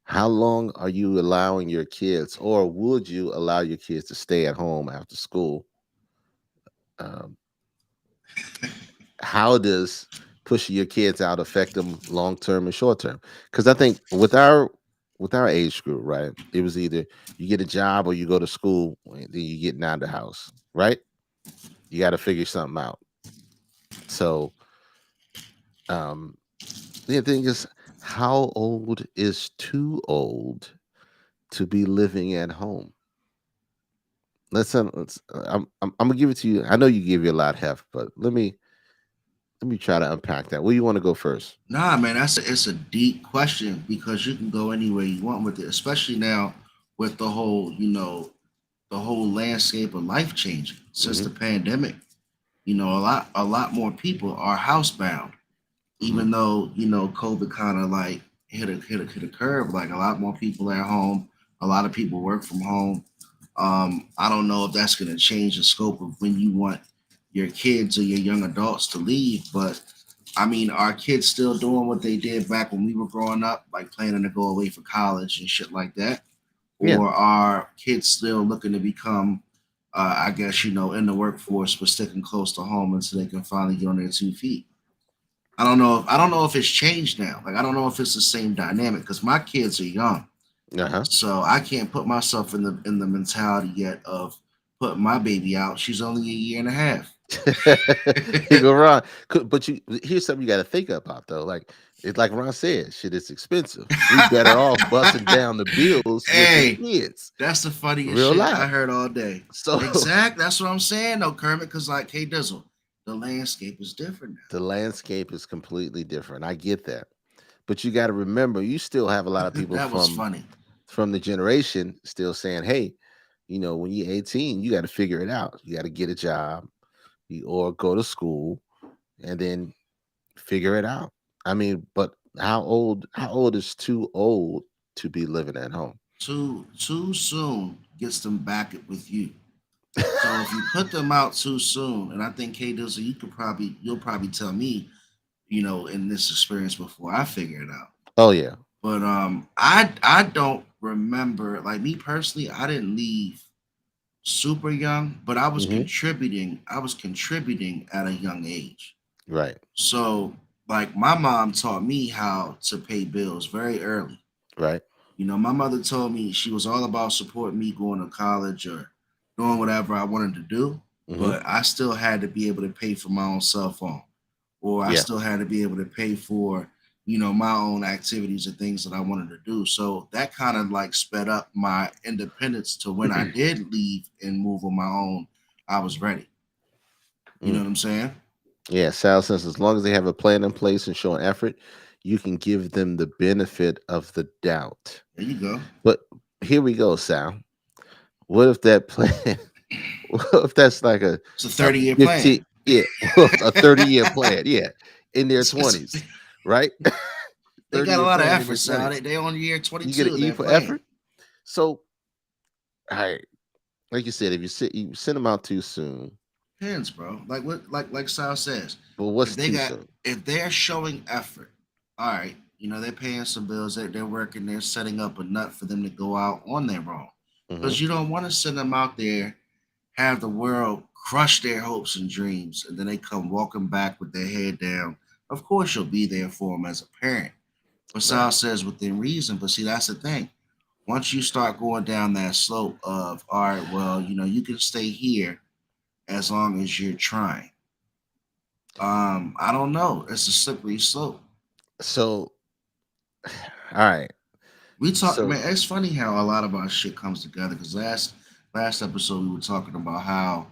How long are you allowing your kids, or would you allow your kids to stay at home after school? Um, how does pushing your kids out affect them long term and short term? Because I think with our age group, right, it was either you get a job or you go to school, and then you get out of the house, right? You got to figure something out. So um the thing is, how old is too old to be living at home? I'm gonna give it to you. I know you give you a lot, Hef, but let me try to unpack that. Where you want to go first? Nah, man, it's a deep question because you can go anywhere you want with it, especially now with the whole, the whole landscape of life changing since Hmm. the pandemic. A lot more people are housebound, Hmm. even though COVID kind of like hit a curve. Like a lot more people at home, a lot of people work from home. I don't know if that's going to change the scope of when you want your kids or your young adults to leave, but I mean, are kids still doing what they did back when we were growing up, like planning to go away for college and shit like that? Yeah, Or are kids still looking to become, I guess, in the workforce, but sticking close to home until they can finally get on their 2 feet? I don't know. I don't know if it's changed now. Like, I don't know if it's the same dynamic because my kids are young, uh-huh. so I can't put myself in the mentality yet of putting my baby out. She's only a year and a half. You go Ron. But here's something you got to think about though. Like it's like Ron said, shit is expensive. We better off busting down the bills with the Hey, kids. that's the funniest Real shit life. I heard all day. So Exact. That's what I'm saying, though, Kermit. Because like K Dizzle, the landscape is different now. the landscape is completely different. I get that. But you got to remember, you still have a lot of people That was from funny. the generation still saying, "Hey, when you're 18, you got to figure it out. You got to get a job, or go to school, and then figure it out." I mean, but how old is too old to be living at home? Too soon gets them back with you. So if you put them out too soon, and I think K Dizzle, you'll probably tell me, in this experience before I figure it out. Oh yeah. But I don't remember, like me personally, I didn't leave super young, but I was Hmm. contributing. I was contributing at a young age. Right. So, like, my mom taught me how to pay bills very early. Right. My mother told me she was all about supporting me going to college or doing whatever I wanted to do, Hmm. but I still had to be able to pay for my own cell phone, or I Yeah. still had to be able to pay for, my own activities and things that I wanted to do. So that kind of like sped up my independence to when I did leave and move on my own, I was ready. You know Mm. what I'm saying? Yeah. Sal says as long as they have a plan in place and showing effort, you can give them the benefit of the doubt. There you go. But here we go, Sal. What if that plan? What if that's like It's a a 30-year plan. 15, yeah, a 30-year plan, yeah, in their It's- 20s, right? they got a 30-year lot of plan in their effort, Sal. 20s. They on year You get an 22. E They're for playing. effort. So, all right, like you said, if you send them out too soon, Depends, bro. Like what like Sal says. but If what's they too got soon? if they're showing effort, all right, they're paying some bills, they're working, they're setting up a nut for them to go out on their own. Hmm. Because you don't want to send them out there, have the world crush their hopes and dreams, and then they come walking back with their head down. Of course you'll be there for them as a parent. But Right. Sal says within reason. But see, that's the thing. Once you start going down that slope of, all right, well, you can stay here as long as you're trying. I don't know. It's a slippery slope. So, all right. We talk, So, man. It's funny how a lot of our shit comes together. Because last episode we were talking about how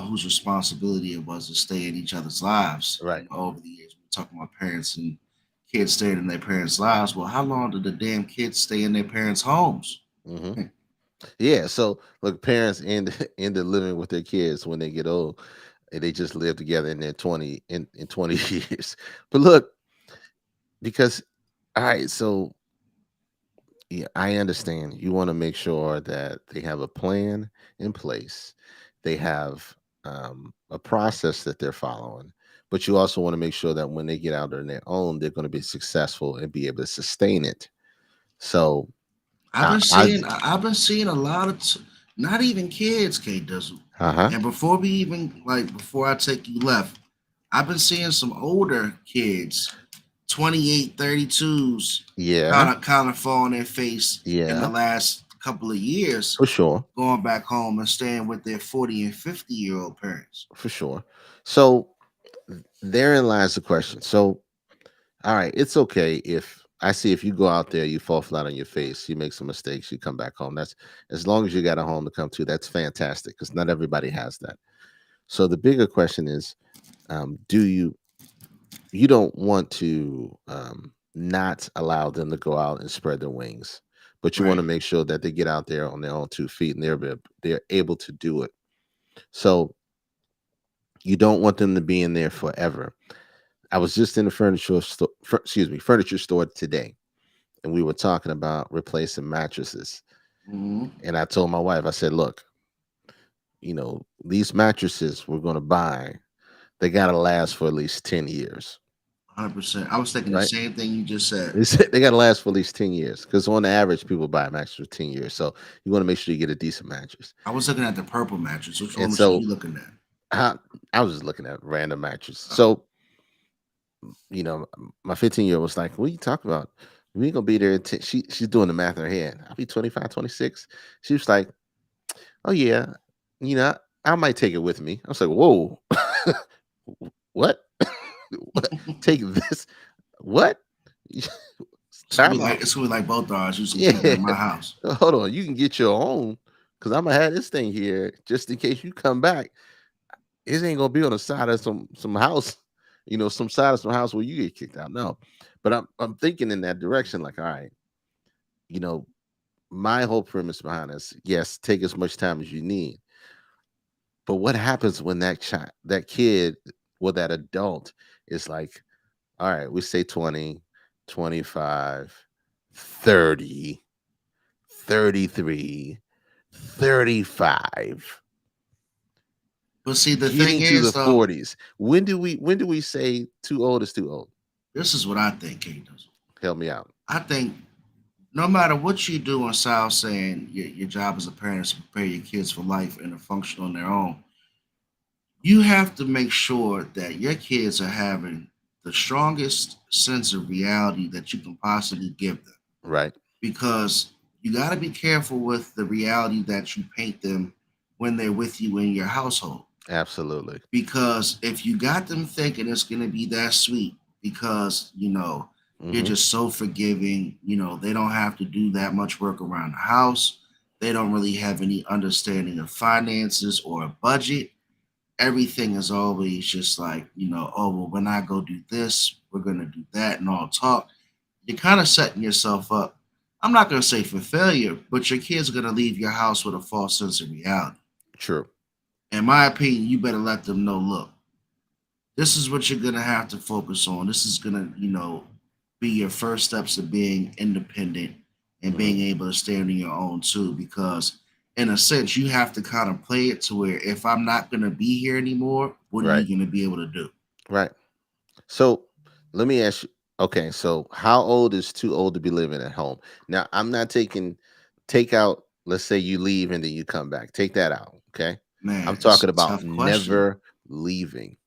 whose responsibility it was to stay in each other's lives. right. Over the years, we were talking about parents and kids staying in their parents' lives. Well, how long did the damn kids stay in their parents' homes? Hmm. Yeah. So, look, parents end end up living with their kids when they get old, and they just live together in their 20 years. But look, because all right, so yeah, I understand. You want to make sure that they have a plan in place. They have a process that they're following, but you also want to make sure that when they get out on their own, they're going to be successful and be able to sustain it. So, I I've been seeing a lot of not even kids, K Dizzle. uh huh, And before I take you left, I've been seeing some older kids, 28, 32s, Yeah, kind of fall on their face in the yeah, last couple of years, for sure, going back home and staying with their 40 and 50-year-old parents. for sure. So therein lies the question. So, all right, it's okay if I see if you go out there, you fall flat on your face, you make some mistakes, you come back home. That's as long as you got a home to come to. That's fantastic because not everybody has that. So the bigger question is, do you don't want to not allow them to go out and spread their wings, but you want Right. to make sure that they get out there on their own 2 feet and they're able to do it. So you don't want them to be in there forever. I was just in the furniture store today, and we were talking about replacing mattresses. Mm-hmm. And I told my wife, I said, "Look, these mattresses we're going to buy, they got to last for at least 10 years, 100%. I was thinking the right?" same thing you just said. They said they got to last for at least 10 years because on the average, people buy a mattress for 10 years. So you want to make sure you get a decent mattress. I was looking at the purple mattress. Which one And was so you looking at? I, I was just looking at random mattress. Oh, So my 15-year-old was like, "What are you talking about? We ain't gonna be there." She's doing the math in her head. I'll be 25, 26. She was like, "Oh yeah, you know, I might take it with me." I was like, "Whoa, what? What? Take this? What? Time out. it's gonna be like both ours. You can keep it Yeah, in my house. hold on. You can get your own because I'm gonna have this thing here just in case you come back. It ain't gonna be on the side of some house, some side of some house where you get kicked out. No, but I'm thinking in that direction. Like, all right, you know, my whole premise behind this, yes, take as much time as you need. But what happens when that kid, or that adult is like, all right, we say 20, 25, 30, 33, 35, But see, the thing getting to is, the though, 40s. When do we say too old is too old? this is what I think, Kingdoms. Help me out. I think no matter what you do in South saying your job as a parent is to prepare your kids for life and to function on their own, you have to make sure that your kids are having the strongest sense of reality that you can possibly give them. Right. Because you got to be careful with the reality that you paint them when they're with you in your household. Absolutely. Because if you got them thinking it's going to be that sweet, because, you're Hmm. just so forgiving, they don't have to do that much work around the house. They don't really have any understanding of finances or a budget. Everything is always just like, oh, well, when I go do this, we're going to do that and all talk. You're kind of setting yourself up. I'm not going to say for failure, but your kids are going to leave your house with a false sense of reality. True. In my opinion, you better let them know, look, this is what you're going to have to focus on. This is going to, be your first steps to being independent and Hmm. being able to stand on your own too. Because in a sense, you have to kind of play it to where if I'm not going to be here anymore, what are Right. you going to be able to do? Right. So let me ask you. Okay, so how old is too old to be living at home? Now, I'm not take out. Let's say you leave and then you come back. Take that out. Okay. I'm Man, it's talking a about tough question. never leaving.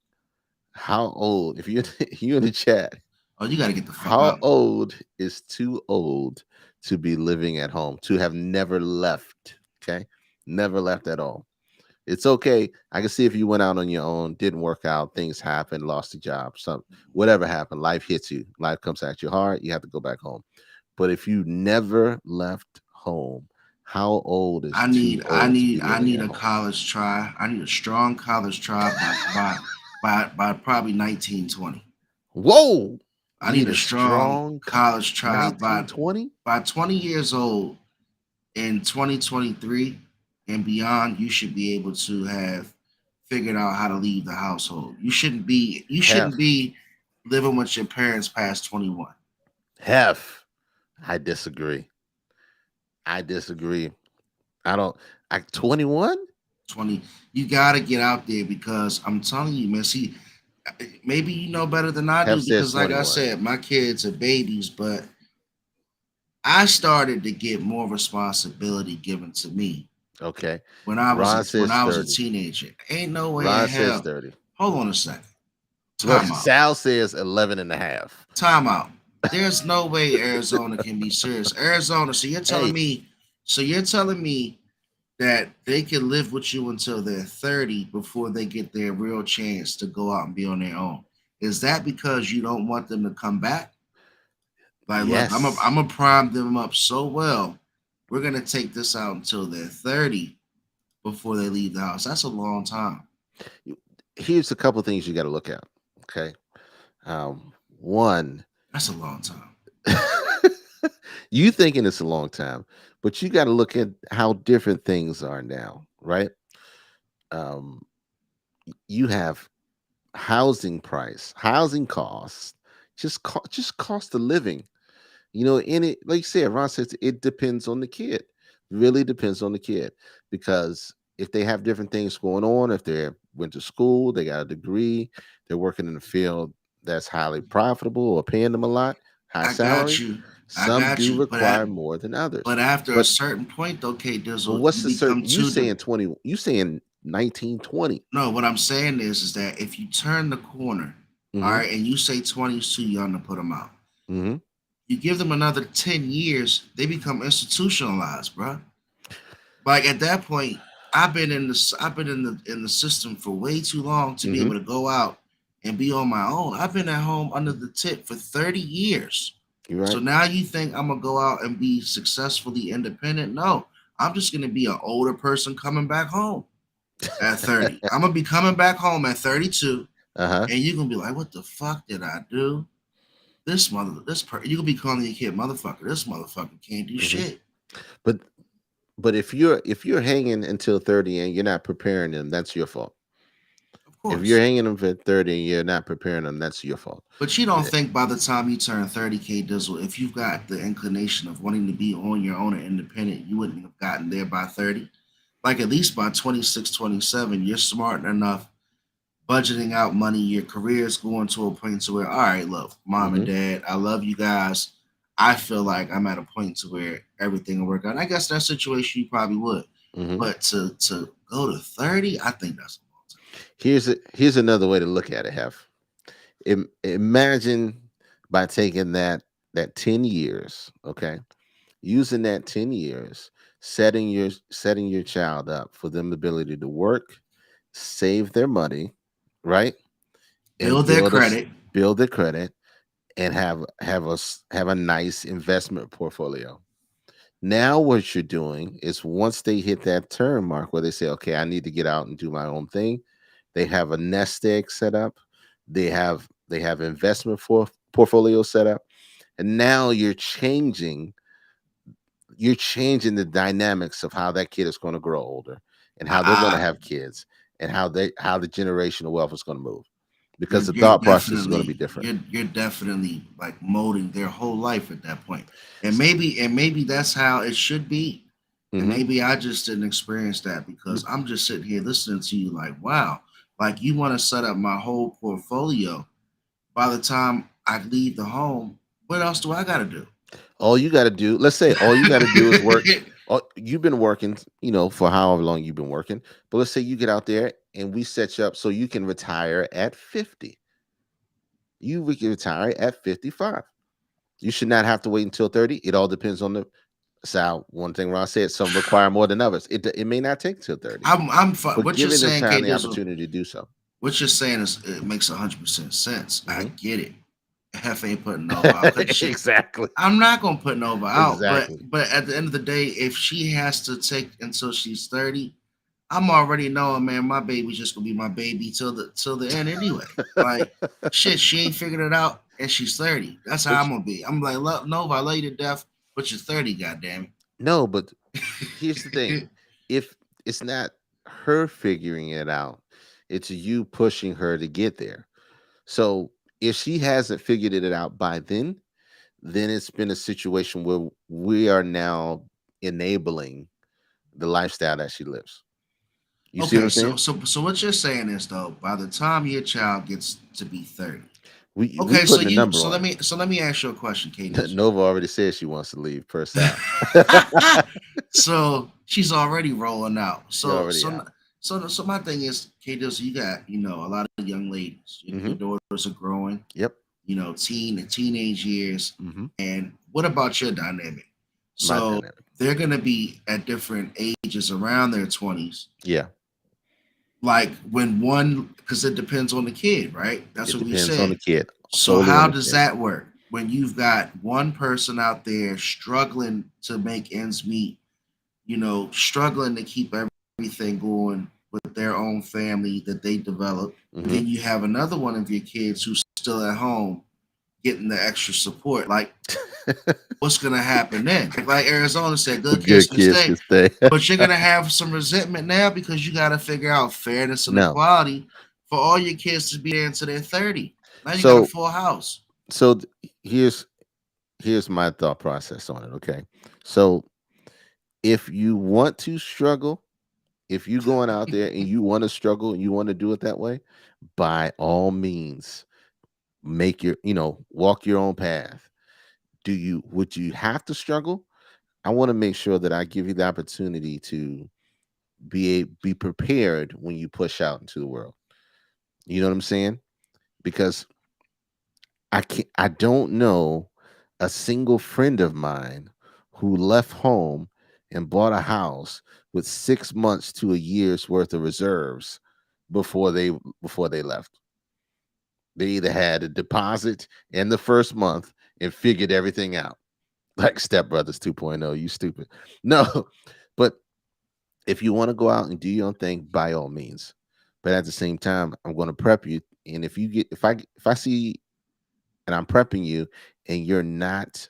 How old? If you you in the chat, Oh, you got to get the fuck how out. old is too old to be living at home, to have never left? Okay. Never left at all. It's okay. I can see if you went out on your own, didn't work out, things happen, lost a job, some whatever happened, life hits you, life comes at you hard, you have to go back home. But if you never left home, how old is I too need I old to be need I living need at a home? college try. I need a strong college try by probably 1920. Whoa! I You need need a a strong strong college try 1920? by 20 years old in 2023 and beyond. You should be able to have figured out how to leave the household. You shouldn't Hef. be living with your parents past 21. Hef. I disagree. I disagree. I don't 21? 20. You got to get out there because I'm telling you, man. See, maybe you know better than I Hef do says because, like I 21. said, my kids are babies, but I started to get more responsibility given to me Okay. when I was Ron when says I was a 30. teenager. Ain't no way in Ron says hell. 30. Hold on a second. Look, Time out. Sal says 11 and a half. Time out. There's no way Arizona can be serious. Arizona. Hey, So you're telling me that they can live with you until they're 30 before they get their real chance to go out and be on their own. Is that because you don't want them to come back? Like, look, yes. I'm gonna prime them up so well. We're gonna take this out until they're 30 before they leave the house. That's a long time. Here's a couple things you got to look at. Okay. One, That's a long time. you thinking it's a long time, but you got to look at how different things are now, right? Um, you have housing costs, just cost of living. In it, like you said, Ron says it depends on the kid. Really depends on the kid because if they have different things going on, if they went to school, they got a degree, they're working in a field that's highly profitable or paying them a lot, high I got salary. you. I Some got do you. require more than others. But after a But certain point, though, K but Dizzle, what's you the certain? become You too. saying 20? You saying 1920? No, what I'm saying is that if you turn the corner, all Mm-hmm. right, and you say 20 is too young to put them out, Mm-hmm. you give them another 10 years, they become institutionalized, bro. Like at that point, I've been in the system for way too long to be Mm-hmm. able to go out and be on my own. I've been at home under the tip for 30 years. You're So right. now you think I'm gonna go out and be successfully independent? No, I'm just gonna be an older person coming back home at 30. I'm gonna be coming back home at 32, Uh-huh. and you're gonna be like, "What the fuck did I do? You gonna be calling your kid motherfucker. This motherfucker can't do Hmm. shit." But if you're hanging until 30 and you're not preparing them, that's your fault. Of If you're course. hanging them for 30 and you're not preparing them, that's your fault. But you don't Eh, think by the time you turn 30K Dizzle, if you've got the inclination of wanting to be on your own and independent, you wouldn't have gotten there by 30. Like at least by 26, 27, you're smart enough budgeting out money, your career is going to a point to where, all right, look, mom and mhm, dad, I love you guys. I feel like I'm at a point to where everything will work out. And I guess that situation you probably would. mhm. But to go to 30, I think that's a long time. Here's another way to look at it, Hef. Imagine by taking that 10 years, okay? Using that 10 years, setting your child up for them the ability to work, save their money, right? And Build their credit. build their credit and have a nice investment portfolio. Now what you're doing is once they hit that term mark where they say, okay, I need to get out and do my own thing, they have a nest egg set up, they have investment for portfolio set up, and now you're changing the dynamics of how that kid is going to grow older and how they're going to I, have kids and how the generational wealth is going to move because the you're thought process is going to be definitely different. you're definitely like molding their whole life at that point. And S- maybe that's how it should be. And mhm. maybe I just didn't experience that because I'm just sitting here listening to you like, wow, like you want to set up my whole portfolio. By the time I leave the home, what else do I got to do? All you got to do, let's say, all you got to do is work. You've been working, for however long you've been working. But let's say you get out there and we set you up so you can retire at 50. We can retire at 55. You should not have to wait until 30. It all depends on the Sal. One thing Ron said, some require more than others. It may not take till 30, but What you're giving them saying, time K the Dizzle, opportunity to do so. what you're saying is it makes 100% sense. I Hmm. get it. Hef ain't putting Nova out because shit. Exactly. I'm not gonna put Nova out, but Exactly. at the end of the day, if she has to take until she's 30, I'm already knowing, man, my baby's just gonna be my baby till the end anyway. Like shit, she ain't figured it out, and she's 30. That's how But I'm gonna be. I'm like, Nova, I love you to death, but you're 30, goddamn no, but here's the thing. it. If it's not her figuring it out, it's you pushing her to get there. So if she hasn't figured it out by then it's been a situation where we are now enabling the lifestyle that she lives. You see what Okay, I'm saying? so what you're saying is though, by the time your child gets to be 30, We okay, so putting a you number on so let me ask you a question, it. Katie. Nova already said she wants to leave per Sal. So she's already rolling out. She already out. So my thing is, K Dizzy, you got a lot of young ladies. Your Hmm. daughters are growing. Yep. Teenage years. Hmm. And what about your dynamic? My So dynamic. they're gonna be at different ages around their 20s. Yeah. Like when one, because it depends on the kid, right? That's It what we depends on the said. kid, So solely on how the does kid. that work when you've got one person out there struggling to make ends meet, struggling to keep everything going with their own family that they develop. And Hmm. then you have another one of your kids who's still at home getting the extra support. Like, what's going to happen then? Like Arizona said, The good kids good can kids stay. can stay. But you're going to have some resentment now because you got to figure out fairness and No. equality for all your kids to be there until they're 30. Now you got a So full house. so here's my thought process on it. Okay. So if you want to struggle, if you going out there and you want to struggle and you want to do it that way, by all means, make your, walk your own path. Would you have to struggle? I want to make sure that I give you the opportunity to be prepared when you push out into the world. You know what I'm saying? Because I don't know a single friend of mine who left home and bought a house with 6 months to a year's worth of reserves before they left. They either had a deposit in the first month and figured everything out. Like Step Brothers 2.0, you stupid. No, but if you want to go out and do your own thing, by all means. But at the same time, I'm going to prep you. And if I see and I'm prepping you and you're not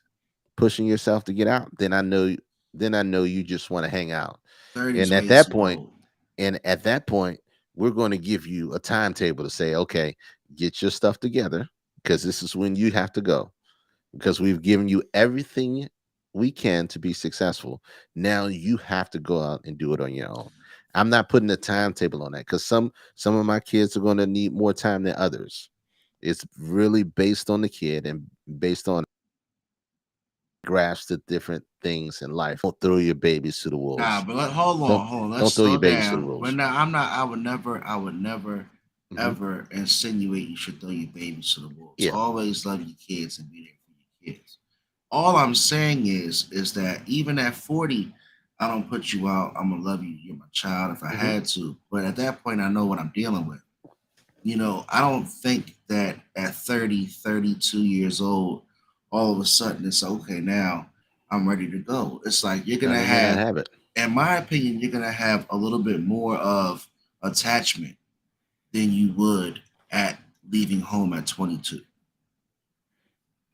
pushing yourself to get out, then I know you just want to hang out. 30 is And at way that too point, old. we're going to give you a timetable to say, okay, get your stuff together because this is when you have to go. Because we've given you everything we can to be successful. Now you have to go out and do it on your own. I'm not putting a timetable on that because some of my kids are going to need more time than others. It's really based on the kid and based on grasp the different things in life. Don't throw your babies to the Nah, wolves. but hold Don't on, hold on. Let's don't throw slow your babies to the down. But wolves. now I'm not. I would never, Hmm. ever insinuate you should throw your babies to the wolves. Yeah. Always love your kids and be there for your kids. All I'm saying is that even at 40, I don't put you out. I'm gonna love you. You're my child if I Hmm. had to. But at that point, I know what I'm dealing with. I don't think that at 30, 32 years old, all of a sudden it's okay now. I'm ready to go. It's like you're No, gonna they may not have, have it. in my opinion, you're gonna have a little bit more of attachment than you would at leaving home at 22.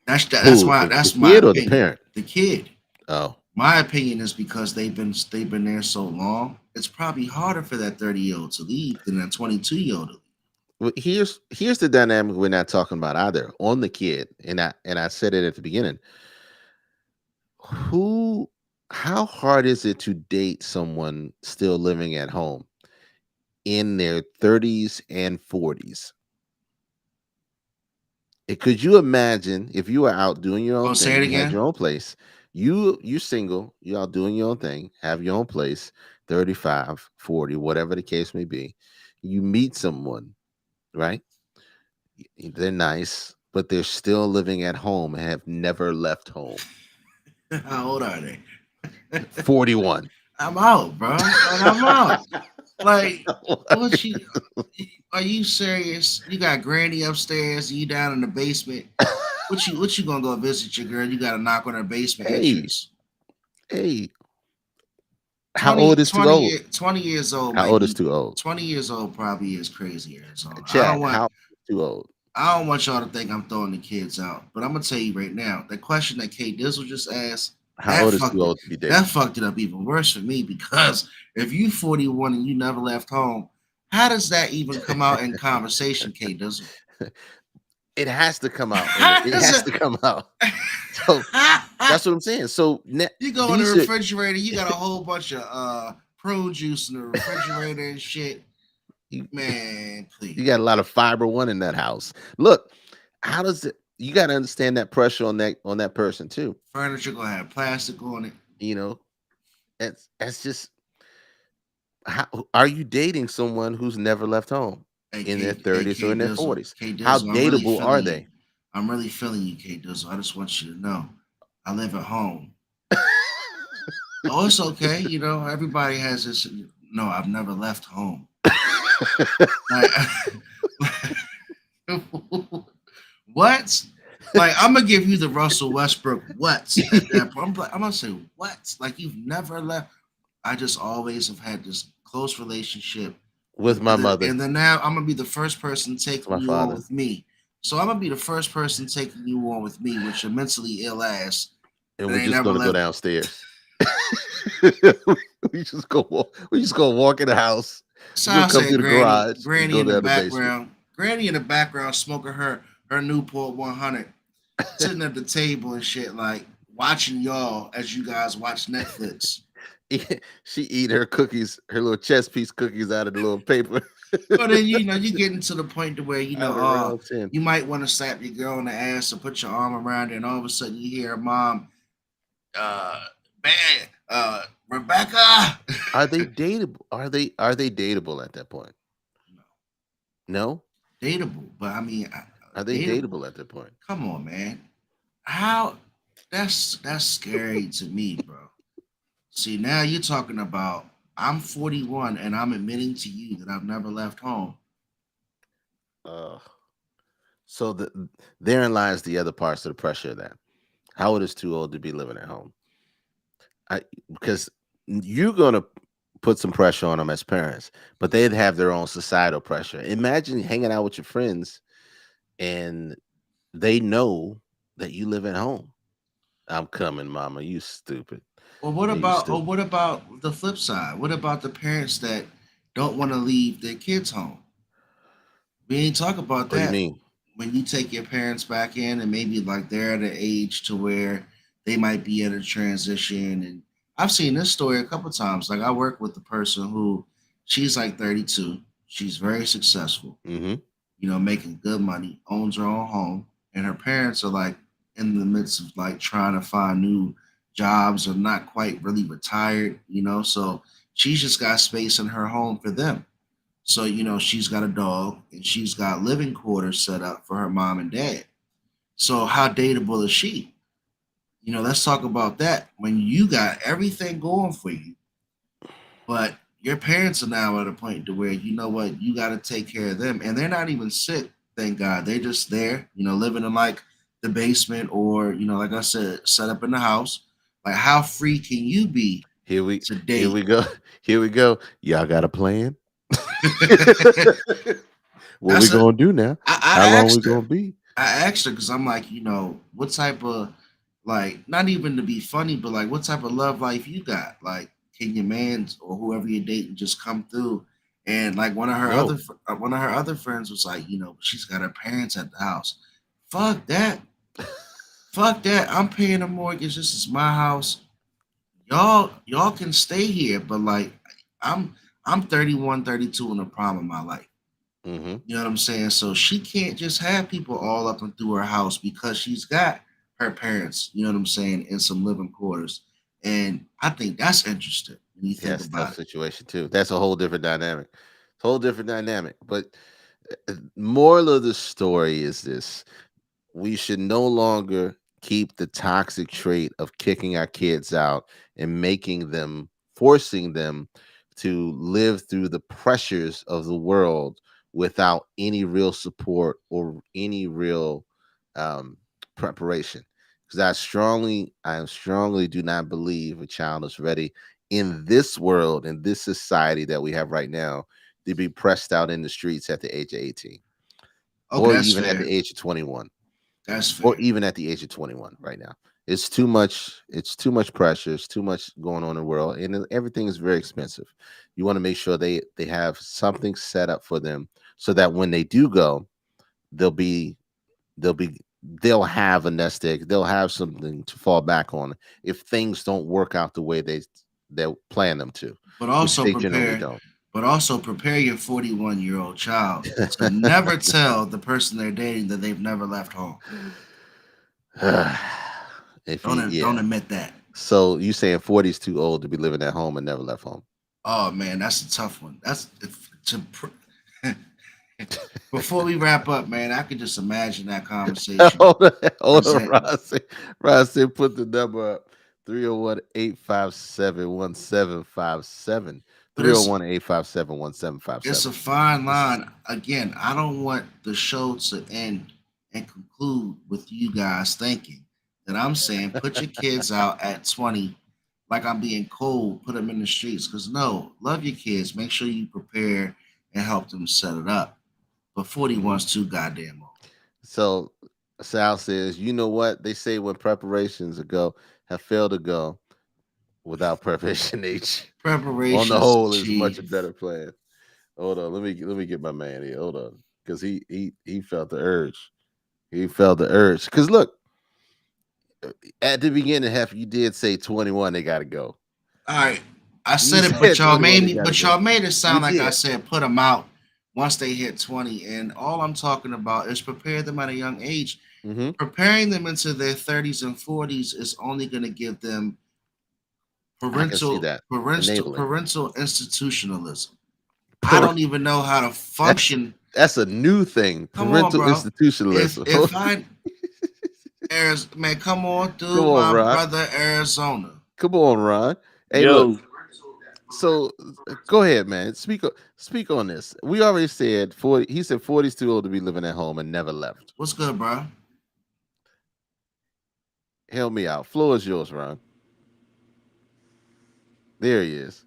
That's Who? why The that's my kid or the opinion. parent? The kid. Oh. My opinion is because they've been there so long. It's probably harder for that 30-year-old to leave than that 22-year-old to leave. Well, here's the dynamic we're not talking about either on the kid, and I said it at the beginning. Who, how hard is it to date someone still living at home in their 30s and 40s? Could you imagine if you were out doing your own Oh, say thing, it you had again. your own place, you single, you out doing your own thing, have your own place, 35, 40, whatever the case may be, you meet someone, right? They're nice, but they're still living at home and have never left home. How old are they? 41. I'm out, bro. Like I'm out. Like what you? Are you serious? You got Granny upstairs, and you down in the basement. What you gonna go visit your girl? You got to knock on her basement Hey, entrance. hey, how 20, old is too 20, old? 20 years old How might old is be too old? 20 years old probably is crazy Arizona. I don't Chat, want how old is too old? I don't want y'all to think I'm throwing the kids out, but I'm gonna tell you right now, the question that Kate Dizzle just asked, How that old is too fucked it old to be that dating? fucked it up even worse for me because if you 41 and you never left home, how does that even come out in conversation, Kate Dizzle? It has to come out, and How it does has it to come out. So that's what I'm saying. So you go in the these are refrigerator, you got a whole bunch of prune juice in the refrigerator and shit. you, Man, you please. got a lot of fiber one in that house. Look, how does it? You got to understand that pressure on that person too. Furniture gonna have plastic on it. You know, that's just How are you dating someone who's never left home Hey, in their Hey, 30s or K in their Dizzle, 40s? K How Dizzle, I'm really dateable are feeling you. they? I'm really feeling you, K Dizzle. I just want you to know, I live at home. Oh, it's okay. You know, everybody has this. No, I've never left home. Like, what? Like, I'm gonna give you the Russell Westbrook what at that point. I'm gonna say what? Like, you've never left. I just always have had this close relationship With my mother, and then now I'm gonna be the first person taking my you on father, with me. So I'm gonna be the first person taking you on with me, with your mentally ill ass and that we're ain't just never gonna go left. downstairs. we just go walk. We just gonna walk in the house. So We're gonna I come say through the garage and Granny go in the down the basement. background, Granny in the background smoking her Newport 100, sitting at the table and shit, like watching y'all as you guys watch Netflix. She eat her cookies, her little chess piece cookies out of the little paper. Well, then you know you getting to the point to where Out of round 10. you might want to slap your girl on the ass or put your arm around her, and all of a sudden you hear her mom, uh, man, Rebecca. Are they dateable? Are they dateable at that point? No, No? dateable, but I mean, Are they dateable. dateable at that point? Come on, man. How? That's scary to me, bro. See, now you're talking about I'm 41 and I'm admitting to you that I've never left home. Uh, so therein lies the other parts of the pressure of that. Howard is too old to be living at home. Because you're gonna put some pressure on them as parents, but they'd have their own societal pressure. Imagine hanging out with your friends and they know that you live at home. I'm coming, mama. You stupid. And you Or stupid. what about the flip side? What about the parents that don't want to leave their kids home? We ain't talk about What do you that. mean? When you take your parents back in and maybe like they're at an age to where they might be at a transition. And I've seen this story a couple times. Like I work with the person who she's like 32. She's very successful, Mm-hmm. you know, making good money, owns her own home, and her parents are like in the midst of like trying to find new jobs or not quite really retired, you know. So she's just got space in her home for them. So, you know, she's got a dog and she's got living quarters set up for her mom and dad. So, how dateable is she? You know, let's talk about that. When you got everything going for you, but your parents are now at a point to where you know what, you got to take care of them, and they're not even sick. Thank God, they're just there, you know, living in like the basement or you know, like I said, set up in the house. Like, how free can you be Here we to here date? we go. Here we go. Y'all got a plan? What we That's a. gonna do now? How I long we asked her. gonna be? I asked her because I'm like, you know, what type of like not even to be funny, but like what type of love life you got? Like, can your man or whoever you're dating just come through? And like No. one of her other friends was like, you know, she's got her parents at the house. Fuck that. Fuck that. I'm paying a mortgage. This is my house. Y'all can stay here, but like I'm I'm 31, 32 in the prime of my life. Mm-hmm. You know what I'm saying? So she can't just have people all up and through her house because she's got her parents, you know what I'm saying, in some living quarters. And I think that's interesting when you think Yes, tough about it. situation too. That's a whole different dynamic. Whole different dynamic. But moral of the story is this: we should no longer keep the toxic trait of kicking our kids out and making them, forcing them to live through the pressures of the world without any real support or any real um, preparation. Because I strongly do not believe a child is ready in this world, in this society that we have right now, to be pressed out in the streets at the age of 18 Okay, or that's even at fair. the age of 21 That's or fair. even at the age of 21 right now. It's too much pressure, it's too much going on in the world, and everything is very expensive. You want to make sure they have something set up for them so that when they do go, they'll be they'll be they'll have a nest egg, they'll have something to fall back on if things don't work out the way they plan them to, But which also they generally prepare don't. but also prepare your 41-year-old child to never tell the person they're dating that they've never left home. If you Don't yeah. admit that. So you saying 40 is too old to be living at home and never left home? Oh man, that's a tough one. Before we wrap up, man, I could just imagine that conversation. I'm Hold on, saying, Ross said, put the number up 301-857-1757. but it's 301-857-1757. a fine line. Again, I don't want the show to end and conclude with you guys thinking that I'm saying put your kids out at 20 like I'm being cold, put them in the streets. Because no, love your kids. Make sure you prepare and help them set it up. But 41's too goddamn old. So Sal says, you know what? They say when preparations ago have failed to go without preparation H. On the Preparations whole is much a achieved. better plan. Hold on, let me get my man here. Hold on. Because he felt the urge. He felt the urge. Because look, at the beginning half, you did say 21, they gotta go. All right. I You said it, but said 21, they gotta go. y'all made it You sound like I did. said put them out once they hit 20. And all I'm talking about is prepare them at a young age. Mm-hmm. Preparing them into their 30s and 40s is only going to give them I can see that. Enabling. parental institutionalism. I Par- don't even know how to That's function. that's a new thing. Come on, Parental bro. institutionalism. If I man, come on Come through on, my Ron. brother Arizona. Come on, Ron. Hey, look. Yo, So go ahead, man. Speak on this. We already said 40. He said 40 is too old to be living at home and never left. What's good, bro? Help me out. Floor is yours, Ron. There he is.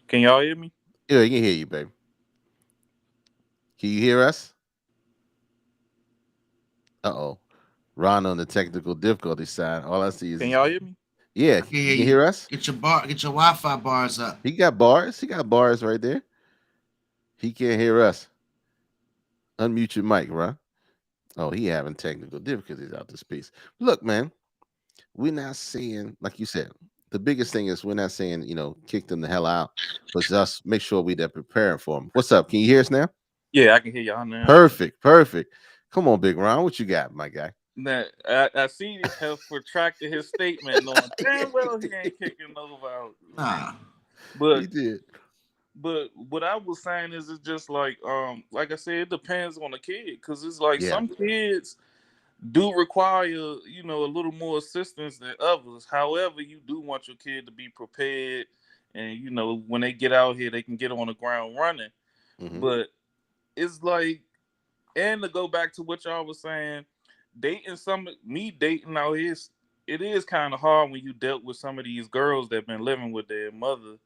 can y'all hear me? Yeah, he can hear you, baby. Can you hear us? Uh-oh. Ron on the technical difficulty side. All I see Can is y'all hear me? yeah. I can You hear can you. hear us? Get your Wi-Fi bars up. He got bars. He got bars right there. He can't hear us. Unmute your mic, Ron. Oh, he having technical difficulties out this piece. Look, man, we're not saying, like you said, the biggest thing is we're not saying, kick them the hell out, but just make sure we are preparing for them. What's up? Can you hear us now? Yeah, I can hear y'all now. Perfect, perfect. Come on, Big Ron, what you got, my guy? Now, I see have retracted his statement, knowing damn well he ain't kicking Nova out. Nah. He But did. what I was saying is, it's just like I said, it depends on the kid, because it's like Yeah. some kids do require a little more assistance than others. However, you do want your kid to be prepared, and when they get out here, they can get on the ground running. Hmm. But it's like, and to go back to what y'all was saying, dating out here, it is kind of hard when you dealt with some of these girls that been living with their mother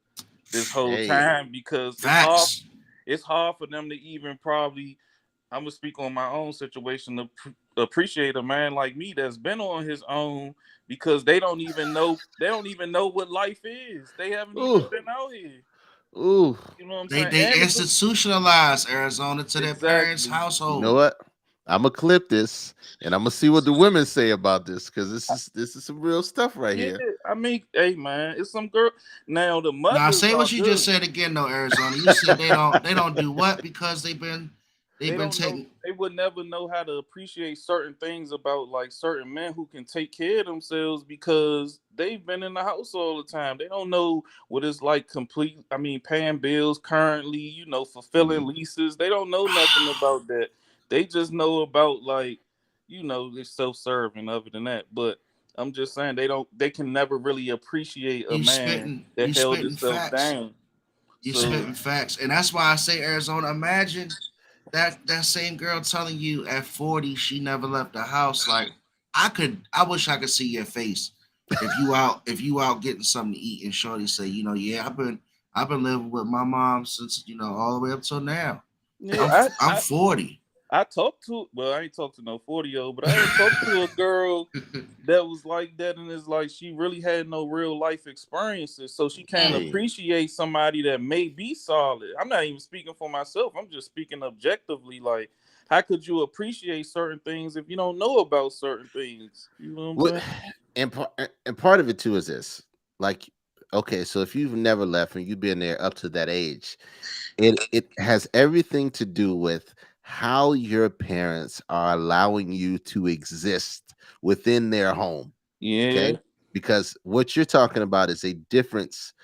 this whole Hey, time, because Facts. it's hard for them to even probably, I'm gonna speak on my own situation, to appreciate a man like me that's been on his own, because they don't even know what life is. They haven't even ooh, been out here. ooh. You know what I'm They saying? they institutionalize Arizona to their parents' Exactly. You know household. what? I'm gonna clip this, and I'm gonna see what the women say about this, because this is some real stuff right Yeah, here. I mean, hey man, it's some girl. Now the Now mothers say are what you just good. said again though, Arizona. You said they don't do what because they've They been don't know. taking. They would never know how to appreciate certain things about, like, certain men who can take care of themselves, because they've been in the house all the time. They don't know what it's like paying bills currently. Hmm. Fulfilling leases. They don't know nothing about that. They just know about, like, they're self-serving. Other than that, but I'm just saying they don't. They can never really appreciate a man that You held spitting himself facts. down. You So spitting facts, and that's why I say Arizona. Imagine that same girl telling you at 40 she never left the house. Like I wish I could see your face if you out getting something to eat and Shorty say, yeah, I've been living with my mom since all the way up till now. yeah, I'm 40. I talked to, well, I ain't talked to no 40-year-old, but I had talked to a girl that was like that, and it's like she really had no real life experiences, so she can't Mm. Hey, appreciate somebody that may be solid. I'm not even speaking for myself. I'm just speaking objectively. Like, how could you appreciate certain things if you don't know about certain things? You know what I'm what? saying? And part of it too is this. Like, okay, so if you've never left and you've been there up to that age, it has everything to do with how your parents are allowing you to exist within their home. Yeah. Okay, because what you're talking about is a difference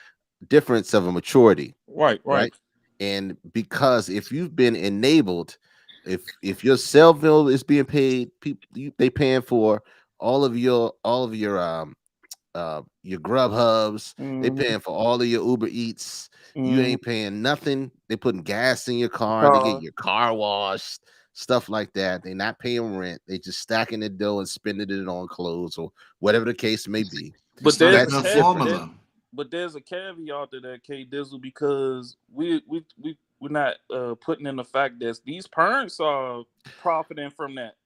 difference of a maturity, Right. right? And because if you've been enabled, if your cell bill is being paid, people they paying for all of your Grub Hubs, they Mm-hmm. paying for all of your Uber Eats. You Mm-hmm. ain't paying nothing. They putting gas in your car. They get Car. your car washed, stuff like that. They not paying rent. They just stacking the dough and spending it on clothes or whatever the case may be. But It's not a there's a That's good caveat. different. formula. But there's a caveat to that, K Dizzle, because we're not putting in the fact that these parents are profiting from that.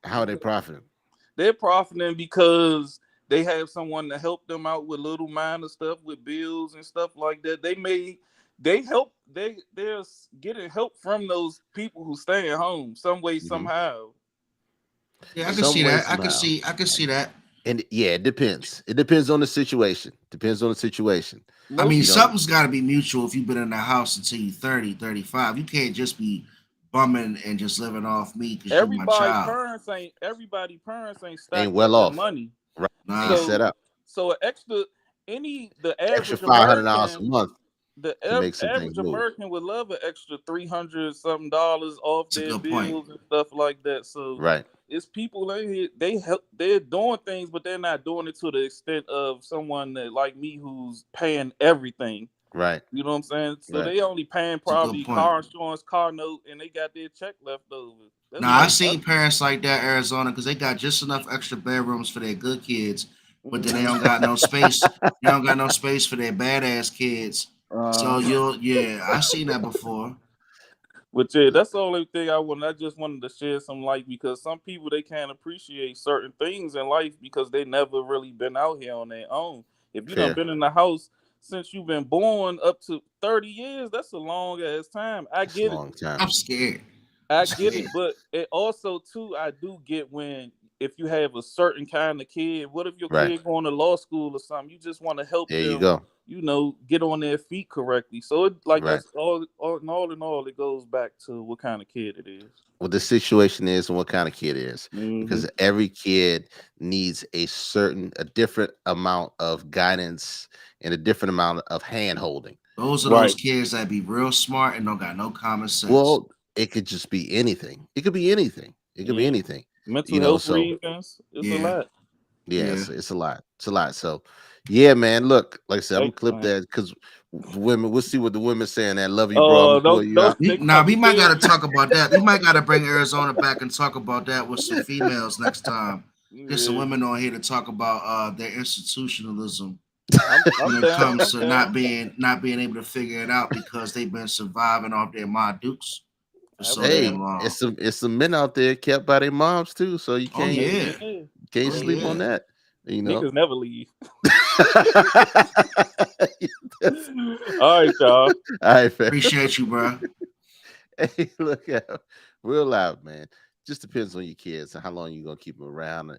How are they profiting? They're profiting because they have someone to help them out with little minor stuff, with bills and stuff like that. They're getting help from those people who stay at home some way Mhm. somehow. Yeah, I can Some see way, that. somehow. I can see that. And yeah, it depends. It depends on the situation. Depends on the situation. I mean, Most You know, something's got to be mutual if you've been in the house until you're 30, 35. You can't just be bumming and just living off me because you my child. everybody parents ain't ain't stacked well up with off. money. Right. Ain't Nah. set So up. so the Extra average $500 a American month can make some things average move. American would love an extra $300 something dollars off It's a their good point. bills and stuff like that. So Right. it's people in here, they're doing things, but they're not doing it to the extent of someone that like me who's paying everything. Right. You know what I'm saying? So Right. they only paying It's a good probably point. car insurance, car note, and they got their check left over. That's Now I like seen nothing. parents like that Arizona because they got just enough extra bedrooms for their good kids, but then they Mhm. don't got no space. They don't got no space for their badass kids. So Uh-huh. you'll yeah, I seen that before. But yeah, that's the only thing I wanted. I just wanted to share some light because some people they can't appreciate certain things in life because they never really been out here on their own. If you done Fair. been in the house since you've been born up to 30 years, that's a long ass time. I It's a get it. long time. I'm scared. I'm I get scared. it, but it also too I do get when if you have a certain kind of kid, what if your Right. kid going to law school or something? You just want to help There you them, go. get on their feet correctly. So it like Right. that's in all, it goes back to what kind of kid it is. What the situation is and what kind of kid it is. Mm-hmm. Because every kid needs a different amount of guidance and a different amount of hand holding. Those are those Right. kids that be real smart and don't got no common sense. Well, it could just be anything. It could be anything. It could be Yeah. anything. Mental You know, health so reasons. It's a Yeah, lot. yeah, yeah. it's a lot. It's a lot. So, yeah, man. Look, like I said, I'm gonna clip Excellent. that because the women. We'll see what the women saying. That love you, bro. I'm gonna pull you Don't out. they Now come we might tell gotta you. talk about that. We might gotta bring Arizona back and talk about that with some females next time. Get some Yeah. women on here to talk about their institutionalism I'm when it down. comes I'm to down. not being able to figure it out because they've been surviving off their Ma Dukes for so damn Hey, Absolutely. long. it's some men out there kept by their moms too. So you Oh can't Hey, yeah, yeah. can't oh Hey, sleep yeah. on yeah, that. You know. Niggas never leave. That's- All right, y'all. All right, fam. appreciate you, bro. Hey, look out. Real loud, man. Just depends on your kids and how long you're gonna keep them around.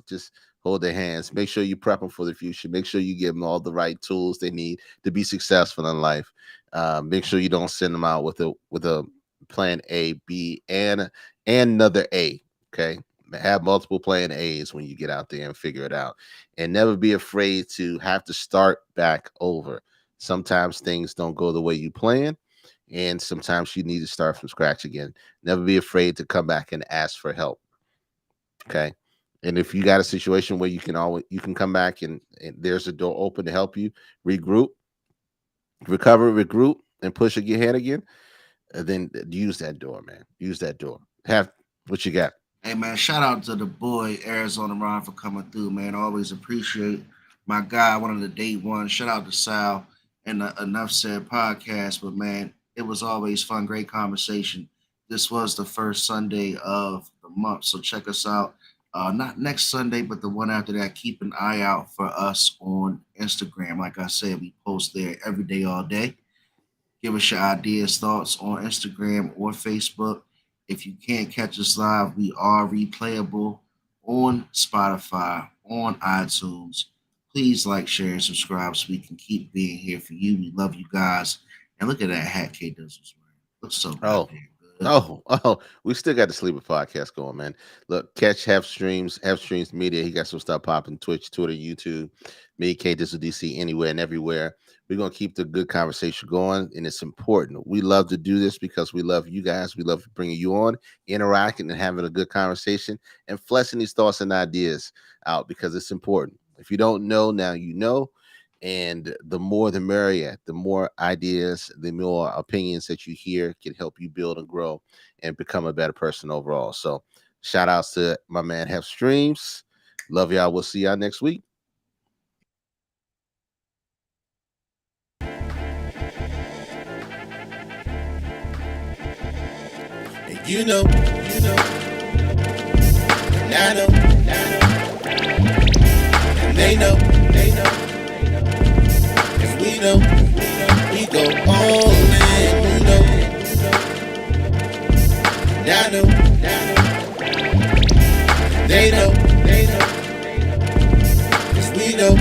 Just hold their hands. Make sure you prep them for the future. Make sure you give them all the right tools they need to be successful in life. Make sure you don't send them out with a plan A, B, and another A. Okay. Have multiple plan A's when you get out there and figure it out. And never be afraid to have to start back over. Sometimes things don't go the way you plan and sometimes you need to start from scratch again. Never be afraid to come back and ask for help. Okay. And if you got a situation where you can come back and there's a door open to help you regroup, recover, regroup, and push ahead again, then use that door, man. Use that door. Have what you got. Hey man, shout out to the boy Arizona Ron for coming through, man. Always appreciate my guy, one of the day one. Shout out to Sal and the Enough Said podcast. But man, it was always fun, great conversation. This was the first Sunday of the month, so check us out. Not next Sunday, but the one after that. Keep an eye out for us on Instagram. Like I said, we post there every day, all day. Give us your ideas, thoughts on Instagram or Facebook. If you can't catch us live, we are replayable on Spotify, on iTunes. Please like, share, and subscribe so we can keep being here for you. We love you guys. And look at that hat K Dizzle's wearing. Looks so Oh, goddamn good. We still got the Sleeper podcast going, man. Look, catch Have Streams Media. He got some stuff popping: Twitch, Twitter, YouTube, me, K Digital DC, anywhere and everywhere. We're gonna keep the good conversation going, and it's important. We love to do this because we love you guys. We love bringing you on, interacting, and having a good conversation, and fleshing these thoughts and ideas out because it's important. If you don't know, now you know. And the more the merrier, the more ideas, the more opinions that you hear can help you build and grow and become a better person overall. So shout outs to my man Have Streams. Love y'all. We'll see y'all next week. And you know, and I know, and they know. We know, we go all in, you know. I know, they know, 'cause we know.